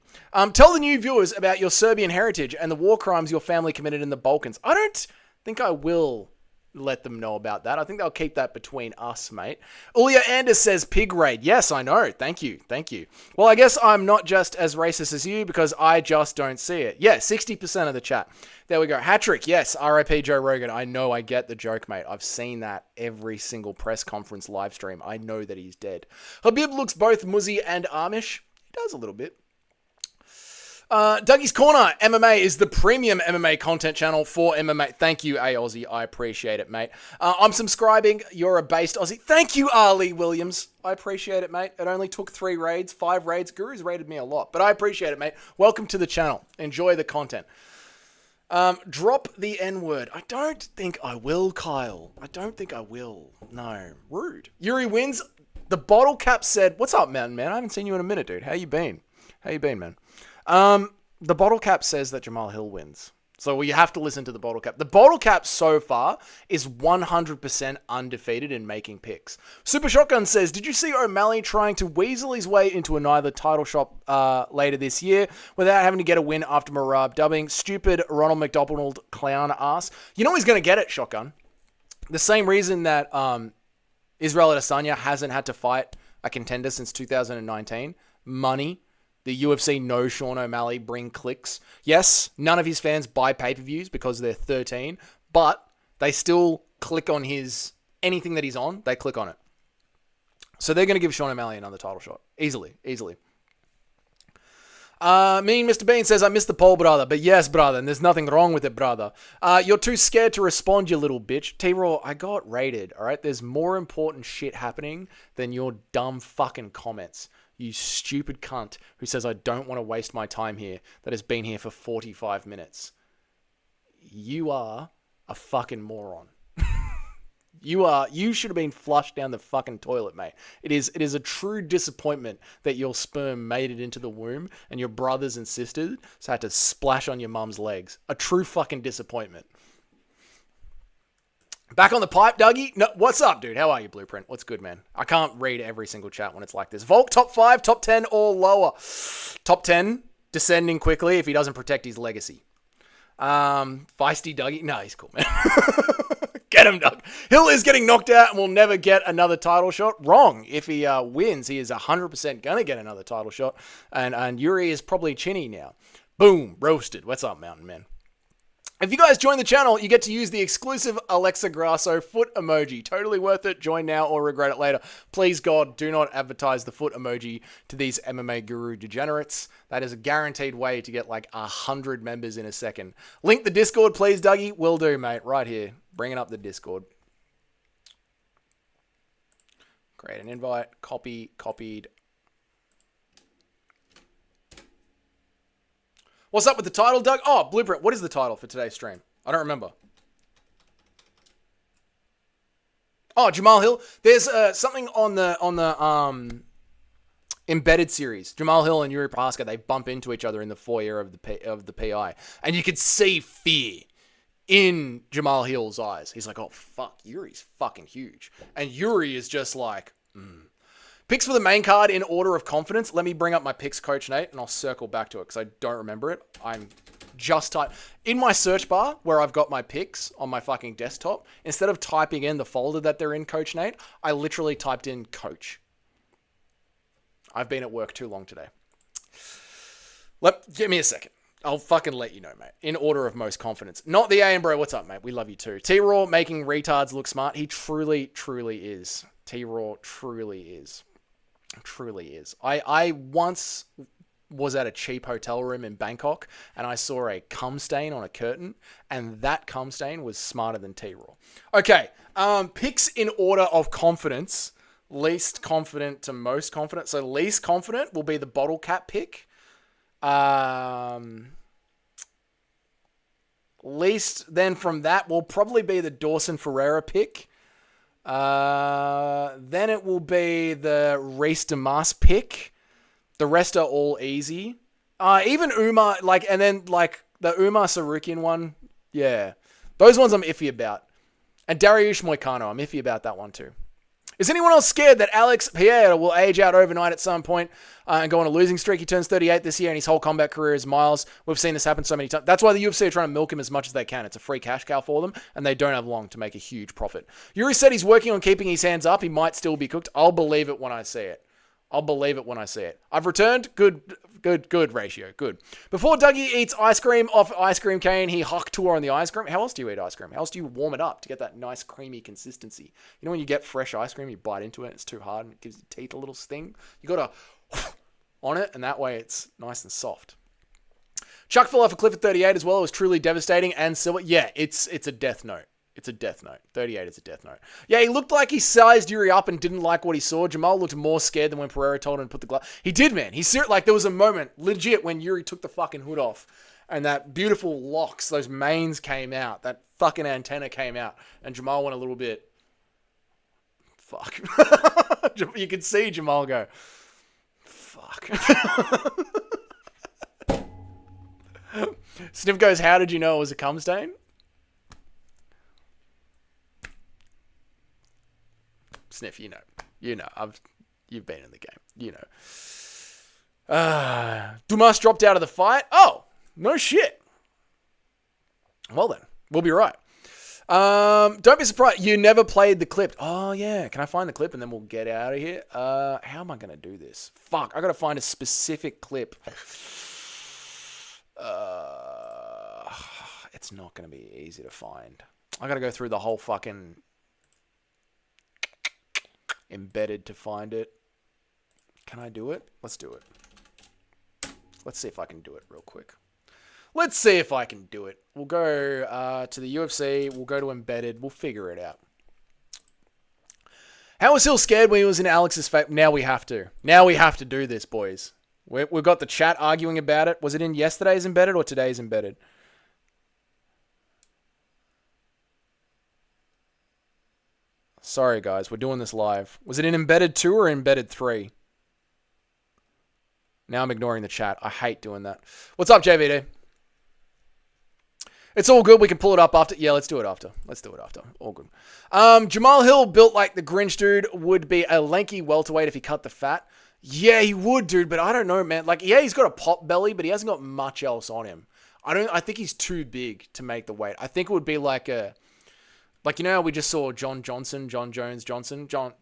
Tell the new viewers about your Serbian heritage and the war crimes your family committed in the Balkans. I don't think I will let them know about that. I think they'll keep that between us, mate. Ulia Anders says pig raid. Yes, I know. Thank you. Well, I guess I'm not just as racist as you because I just don't see it. Yeah, 60% of the chat. There we go. Hat-trick. Yes, RIP Joe Rogan. I know, I get the joke, mate. I've seen that every single press conference live stream. I know that he's dead. Habib looks both Muzzy and Amish. He does a little bit. Dougie's Corner MMA is the premium MMA content channel for MMA. Thank you, Aussie. I appreciate it, mate. I'm subscribing. You're a based Aussie. Thank you, Ali Williams. I appreciate it, mate. It only took 3 raids, 5 raids. Guru's raided me a lot, but I appreciate it, mate. Welcome to the channel. Enjoy the content. Drop the N-word. I don't think I will, Kyle. I don't think I will. No. Rude. Yuri wins. The bottle cap said, what's up, man? I haven't seen you in a minute, dude. How you been, man? The bottle cap says that Jamahal Hill wins. So you have to listen to the bottle cap. The bottle cap so far is 100% undefeated in making picks. Super Shotgun says, did you see O'Malley trying to weasel his way into another title shot later this year without having to get a win after Marab dubbing stupid Ronald McDonald clown ass? You know he's going to get it, Shotgun. The same reason that Israel Adesanya hasn't had to fight a contender since 2019. Money. The UFC knows Sean O'Malley bring clicks. Yes, none of his fans buy pay-per-views because they're 13, but they still click on anything that he's on, they click on it. So they're going to give Sean O'Malley another title shot. Easily. Mr. Bean says, I missed the poll, brother. But yes, brother, and there's nothing wrong with it, brother. You're too scared to respond, you little bitch. T-Raw, I got raided, all right? There's more important shit happening than your dumb fucking comments. You stupid cunt who says I don't want to waste my time here that has been here for 45 minutes. You are a fucking moron. You should have been flushed down the fucking toilet, mate. It is a true disappointment that your sperm made it into the womb and your brothers and sisters had to splash on your mum's legs. A true fucking disappointment. Back on the pipe, Dougie? No, what's up, dude? How are you, Blueprint? What's good, man? I can't read every single chat when it's like this. Volk, top 5, top 10, or lower? Top 10, descending quickly if he doesn't protect his legacy. Feisty Dougie? No, he's cool, man. Get him, Doug. Hill is getting knocked out and will never get another title shot. Wrong. If he wins, he is 100% going to get another title shot. And Jiri is probably chinny now. Boom. Roasted. What's up, Mountain Man? If you guys join the channel, you get to use the exclusive Alexa Grasso foot emoji. Totally worth it. Join now or regret it later. Please, God, do not advertise the foot emoji to these MMA guru degenerates. That is a guaranteed way to get like 100 members in a second. Link the Discord, please, Dougie. Will do, mate. Right here. Bringing up the Discord. Create an invite. Copied. What's up with the title, Doug? Oh, Blueprint, what is the title for today's stream? I don't remember. Oh, Jamahal Hill. There's something on the embedded series. Jamahal Hill and Yuri Prohaska, they bump into each other in the foyer of the PI, and you could see fear in Jamahal Hill's eyes. He's like, "Oh fuck, Yuri's fucking huge," and Yuri is just like, Picks for the main card in order of confidence. Let me bring up my picks, Coach Nate, and I'll circle back to it because I don't remember it. I'm just in my search bar where I've got my picks on my fucking desktop. Instead of typing in the folder that they're in, Coach Nate, I literally typed in Coach. I've been at work too long today. Give me a second. I'll fucking let you know, mate. In order of most confidence. Not the A, bro. What's up, mate? We love you too. T-Raw making retards look smart. He truly is. T-Raw truly is. Truly is. I once was at a cheap hotel room in Bangkok and I saw a cum stain on a curtain, and that cum stain was smarter than T-Raw. Okay, picks in order of confidence. Least confident to most confident. So least confident will be the bottle cap pick. Least then from that will probably be the Dawson Ferreira pick. Then it will be the Reese Damas pick. The rest are all easy. Even Umar, and then the Umar Sarukian one. Yeah. Those ones I'm iffy about. And Dariush Moicano, I'm iffy about that one too. Is anyone else scared that Alex Pereira will age out overnight at some point and go on a losing streak? He turns 38 this year and his whole combat career is miles. We've seen this happen so many times. That's why the UFC are trying to milk him as much as they can. It's a free cash cow for them, and they don't have long to make a huge profit. Yuri said he's working on keeping his hands up. He might still be cooked. I'll believe it when I see it. I've returned. Good ratio. Good. Before Dougie eats ice cream off ice cream cane, he hock tour on the ice cream. How else do you eat ice cream? How else do you warm it up to get that nice creamy consistency? You know when you get fresh ice cream, you bite into it, it's too hard and it gives your teeth a little sting? You got to on it, and that way it's nice and soft. Chuck fell off a cliff at 38 as well. It was truly devastating. And Silver, yeah, it's a death note. It's a death note. 38 is a death note. Yeah, he looked like he sized Yuri up and didn't like what he saw. Jamal looked more scared than when Pereira told him to put the glove. He did, man. There was a moment, legit, when Yuri took the fucking hood off and that beautiful locks, those manes came out. That fucking antenna came out. And Jamal went a little bit, fuck. You could see Jamal go, fuck. Sniff goes, how did you know it was a cum stain? Sniff, you know, you've been in the game, Dumas dropped out of the fight. Oh, no shit. Well then, we'll be right. Don't be surprised. You never played the clip. Oh, yeah. Can I find the clip and then we'll get out of here? How am I going to do this? Fuck. I got to find a specific clip. It's not going to be easy to find. I got to go through the whole fucking embedded to find it. Can I do it? Let's do it. Let's see if I can do it real quick. Let's see if I can do it. We'll go to the UFC. We'll go to embedded. We'll figure it out. How was Hill scared when he was in Alex's face? Now we have to. Now we have to do this, boys. We've got the chat arguing about it. Was it in yesterday's embedded or today's embedded? Sorry, guys. We're doing this live. Was it in embedded 2 or embedded 3? Now I'm ignoring the chat. I hate doing that. What's up, JVD? It's all good. We can pull it up after. Yeah, let's do it after. Let's do it after. All good. Jamahal Hill, built like the Grinch dude, would be a lanky welterweight if he cut the fat. Yeah, he would, dude, but I don't know, man. Like, yeah, he's got a pop belly, but he hasn't got much else on him. I think he's too big to make the weight. I think it would be like you know how we just saw John Jones Johnson trying to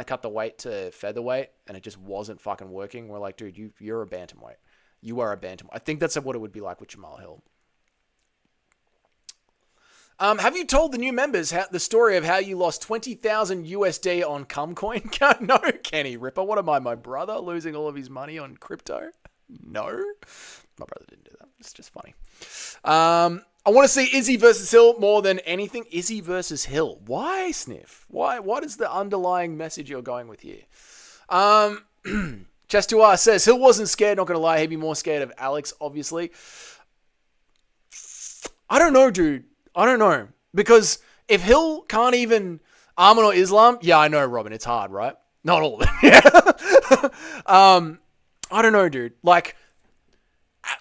cut the weight to featherweight, and it just wasn't fucking working. We're like, dude, you're a bantamweight. You are a bantam. I think that's what it would be like with Jamahal Hill. Have you told the new members the story of how you lost 20,000 USD on Cumcoin? No, Kenny Ripper. What am I, my brother, losing all of his money on crypto? No, my brother didn't do that. It's just funny. I want to see Izzy versus Hill more than anything. Izzy versus Hill. Why, Sniff? Why? What is the underlying message you're going with here? Just to us says, Hill wasn't scared, not going to lie. He'd be more scared of Alex, obviously. I don't know, dude. I don't know. Because if Hill can't even Armin or Islam, yeah, I know, Robin, it's hard, right? Not all of it. Yeah. I don't know, dude. Like,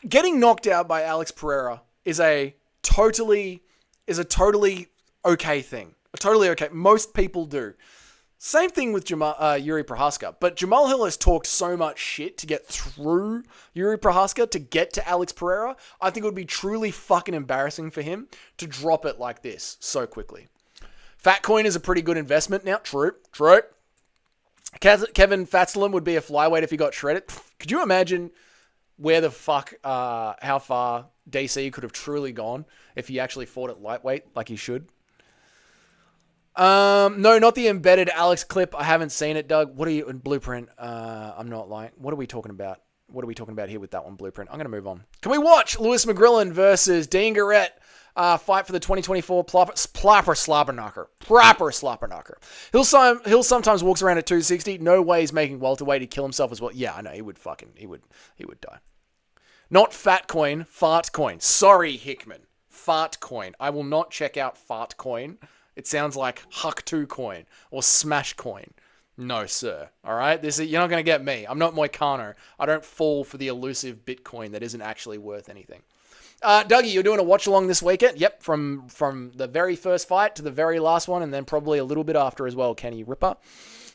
getting knocked out by Alex Pereira is a totally okay thing. Totally okay. Most people do. Same thing with Jiri Prochazka. But Jamahal Hill has talked so much shit to get through Jiri Prochazka to get to Alex Pereira. I think it would be truly fucking embarrassing for him to drop it like this so quickly. Fatcoin is a pretty good investment now. True. Kevin Fatslin would be a flyweight if he got shredded. Could you imagine where the fuck, how far DC could have truly gone if he actually fought at lightweight like he should? No, not the embedded Alex clip. I haven't seen it, Doug. What are you in Blueprint? I'm not lying. What are we talking about? What are we talking about here with that one, Blueprint? I'm going to move on. Can we watch Lewis McGrillen versus Dean Garrett fight for the 2024 proper slobber knocker? Hill sometimes walks around at 260. No way he's making welterweight. He'd kill himself as well. Yeah, I know. He would die. Not fat coin, fart coin. Sorry, Hickman. Fart coin. I will not check out fart coin. It sounds like Huck 2 coin or Smash coin. No, sir. All right? You're not going to get me. I'm not Moicano. I don't fall for the elusive Bitcoin that isn't actually worth anything. Dougie, you're doing a watch-along this weekend? Yep, from the very first fight to the very last one, and then probably a little bit after as well, Kenny Ripper.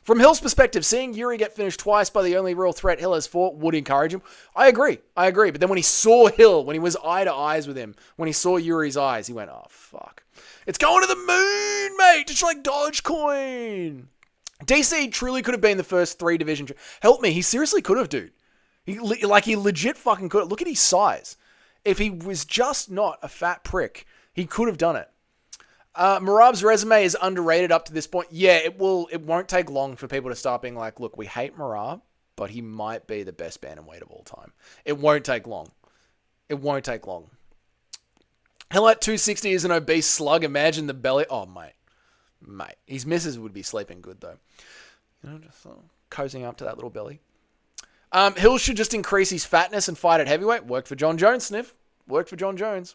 From Hill's perspective, seeing Jiri get finished twice by the only real threat Hill has fought would encourage him. I agree. But then when he saw Hill, when he was eye to eyes with him, when he saw Yuri's eyes, he went, oh, fuck. It's going to the moon, mate. Just like Dogecoin. DC truly could have been the first 3 division. Help me. He seriously could have, dude. He legit fucking could. Look at his size. If he was just not a fat prick, he could have done it. Merab's resume is underrated up to this point. Yeah, it won't take long for people to start being like, look, we hate Merab, but he might be the best bantamweight of all time. It won't take long. Hill at 260 is an obese slug. Imagine the belly. Oh, mate. His missus would be sleeping good, though. You know, just cozying up to that little belly. Hill should just increase his fatness and fight at heavyweight. Worked for John Jones, Sniff. Worked for John Jones.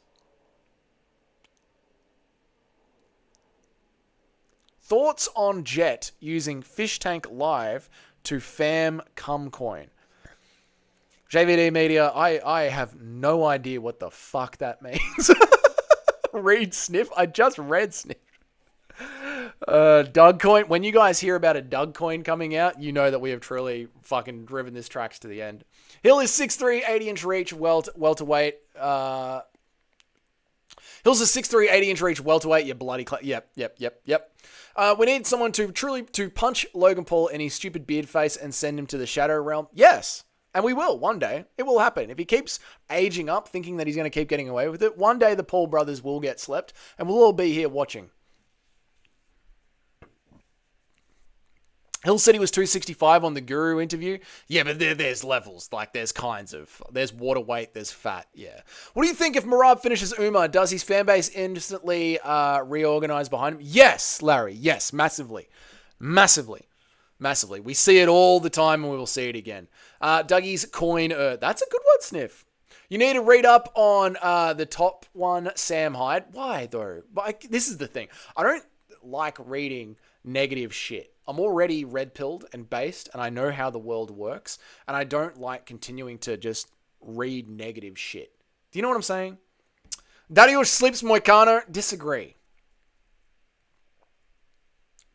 Thoughts on Jet using Fish Tank Live to fam Cumcoin? JVD Media, I have no idea what the fuck that means. Read Sniff. I just read Sniff. Doug Coin. When you guys hear about a Doug Coin coming out, you know that we have truly fucking driven this tracks to the end. Hill is 6'3", 80-inch reach, welterweight. Hill's a 6'3", 80-inch reach welterweight. You bloody yep. We need someone to punch Logan Paul in his stupid beard face and send him to the shadow realm. Yes. And we will, one day. It will happen. If he keeps aging up, thinking that he's going to keep getting away with it, one day the Paul brothers will get slept, and we'll all be here watching. Hill said he was 265 on the Guru interview. Yeah, but there's levels. Like, there's water weight, there's fat, yeah. What do you think if Merab finishes Umar? Does his fan base instantly reorganize behind him? Yes, Larry, yes, massively. We see it all the time, and we will see it again. Dougie's coin, that's a good word sniff. You need to read up on the top one, Sam Hyde. Why, though? This is the thing. I don't like reading negative shit. I'm already red-pilled and based, and I know how the world works, and I don't like continuing to just read negative shit. Do you know what I'm saying? Dariush sleeps Moicano. Disagree,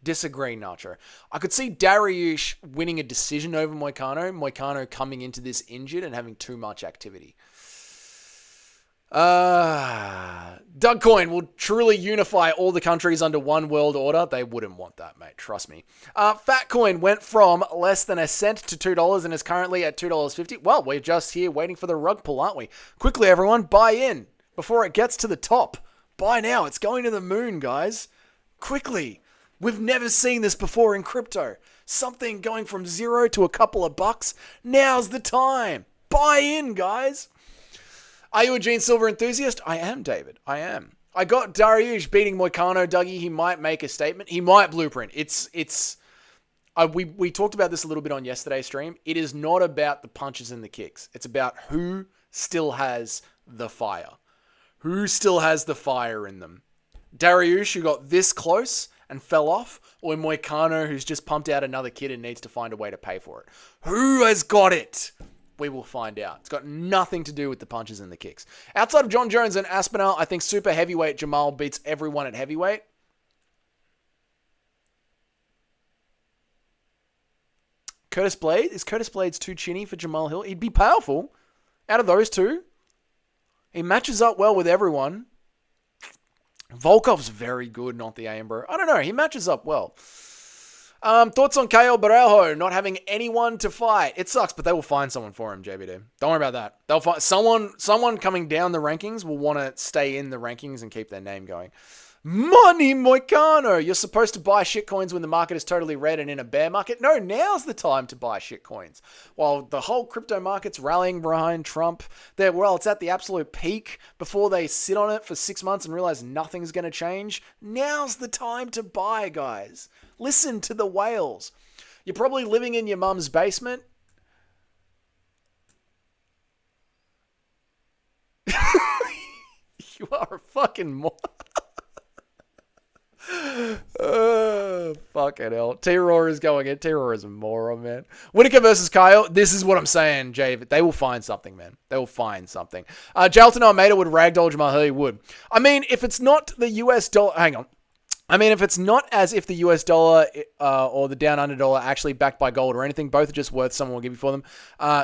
Nacho. I could see Dariush winning a decision over Moicano coming into this injured and having too much activity. Doug Coin will truly unify all the countries under one world order. They wouldn't want that, mate. Trust me. Fat Coin went from less than a cent to $2 and is currently at $2.50. Well, we're just here waiting for the rug pull, aren't we? Quickly, everyone, buy in before it gets to the top. Buy now. It's going to the moon, guys. Quickly. We've never seen this before in crypto. Something going from zero to a couple of bucks. Now's the time. Buy in, guys. Are you a Gene Silver enthusiast? I am, David. I am. I got Dariush beating Moicano, Dougie. He might make a statement. He might blueprint. We talked about this a little bit on yesterday's stream. It is not about the punches and the kicks. It's about who still has the fire. Who still has the fire in them? Dariush, who got this close and fell off, or Moicano, who's just pumped out another kid and needs to find a way to pay for it? Who has got it? We will find out. It's got nothing to do with the punches and the kicks. Outside of John Jones and Aspinall, I think super heavyweight Jamal beats everyone at heavyweight. Curtis Blades? Is Curtis Blades too chinny for Jamahal Hill? He'd be powerful. Out of those two, he matches up well with everyone. Volkov's very good, not the Ambro. I don't know. He matches up well. Thoughts on Caio Baralho not having anyone to fight? It sucks, but they will find someone for him, JBD. Don't worry about that. They'll find someone coming down the rankings will want to stay in the rankings and keep their name going. Money Moicano. You're supposed to buy shit coins when the market is totally red and in a bear market. No, now's the time to buy shit coins. While the whole crypto market's rallying behind Trump, it's at the absolute peak before they sit on it for 6 months and realize nothing's going to change. Now's the time to buy, guys. Listen to the whales. You're probably living in your mum's basement. You are a fucking fucking hell. T-Roar is going in. T-Roar is a moron, man. Whitaker versus Kyle. This is what I'm saying, Jay. They will find something, man. They will find something. Jalton Almeida would ragdoll Jamahal Hill. He would. I mean, if it's not the US dollar... Hang on. I mean, if it's not as if the US dollar or the down under dollar actually backed by gold or anything, both are just worth someone will give you for them.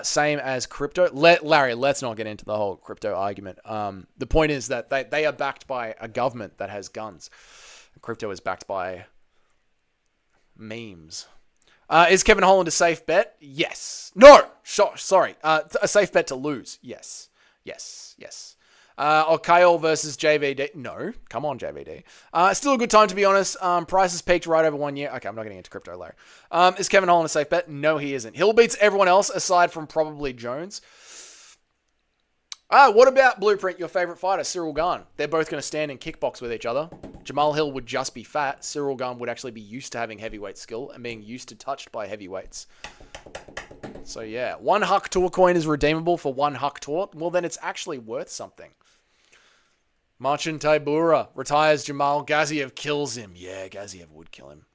Same as crypto. Larry, let's not get into the whole crypto argument. The point is that they are backed by a government that has guns. Crypto is backed by memes. Is Kevin Holland a safe bet? Yes. No. Sorry. A safe bet to lose. Yes. Or Kyle versus JVD. No. Come on, JVD. Still a good time, to be honest. Prices peaked right over 1 year. Okay, I'm not getting into crypto, Larry. Is Kevin Holland a safe bet? No, he isn't. Hill beats everyone else aside from probably Jones. What about Blueprint, your favorite fighter, Cyril Gane? They're both going to stand and kickbox with each other. Jamahal Hill would just be fat. Cyril Gane would actually be used to having heavyweight skill and being used to touched by heavyweights. So yeah, 1 Huck Tour coin is redeemable for 1 Huck Tour. Well, then it's actually worth something. Marcin Tybura retires Jamal. Gaziev kills him. Yeah, Gaziev would kill him.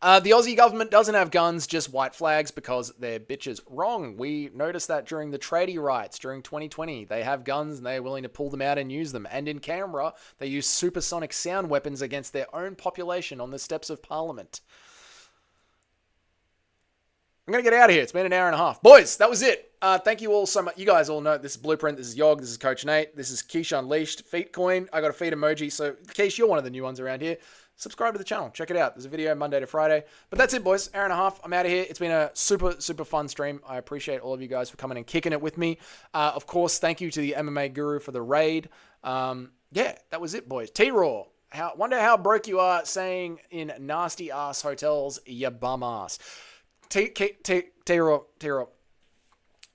The Aussie government doesn't have guns, just white flags because they're bitches. Wrong. We noticed that during the tradie riots during 2020. They have guns and they're willing to pull them out and use them. And in Canberra, they use supersonic sound weapons against their own population on the steps of Parliament. I'm going to get out of here. It's been an hour and a half. Boys, that was it. Thank you all so much. You guys all know this is Blueprint, this is Yog, this is Coach Nate, this is Keish Unleashed, Feet Coin. I got a feet emoji. So, Keish, you're one of the new ones around here. Subscribe to the channel. Check it out. There's a video Monday to Friday. But that's it, boys. Hour and a half. I'm out of here. It's been a super, super fun stream. I appreciate all of you guys for coming and kicking it with me. Of course, thank you to the MMA Guru for the raid. Yeah, that was it, boys. T-Raw. Wonder how broke you are saying in nasty ass hotels, you bum ass. T-Raw.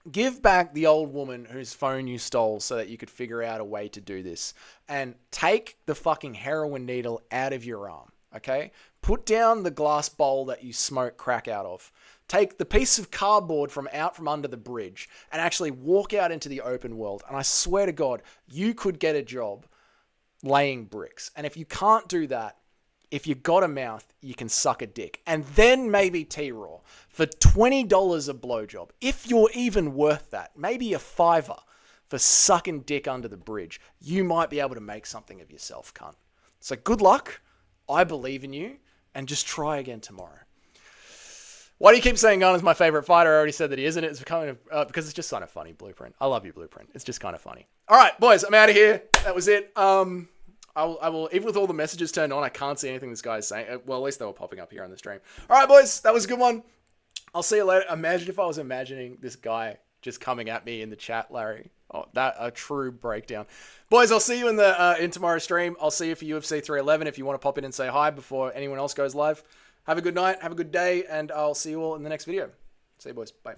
Give back the old woman whose phone you stole so that you could figure out a way to do this. And take the fucking heroin needle out of your arm, okay? Put down the glass bowl that you smoke crack out of. Take the piece of cardboard from under the bridge and actually walk out into the open world. And I swear to God, you could get a job laying bricks. And if you can't do that, if you got a mouth, you can suck a dick. And then maybe T-Raw for $20 a blowjob. If you're even worth that, maybe a $5 for sucking dick under the bridge, you might be able to make something of yourself, cunt. So good luck. I believe in you. And just try again tomorrow. Why do you keep saying Garner's my favorite fighter? I already said that he isn't. It's kind of because it's just kind of funny, Blueprint. I love you, Blueprint. It's just kind of funny. All right, boys, I'm out of here. That was it. I will, even with all the messages turned on, I can't see anything this guy's saying. Well, at least they were popping up here on the stream. All right, boys, that was a good one. I'll see you later. Imagine if I was imagining this guy just coming at me in the chat, Larry. Oh, that a true breakdown. Boys, I'll see you in tomorrow's stream. I'll see you for UFC 311 if you want to pop in and say hi before anyone else goes live. Have a good night. Have a good day, and I'll see you all in the next video. See you, boys. Bye.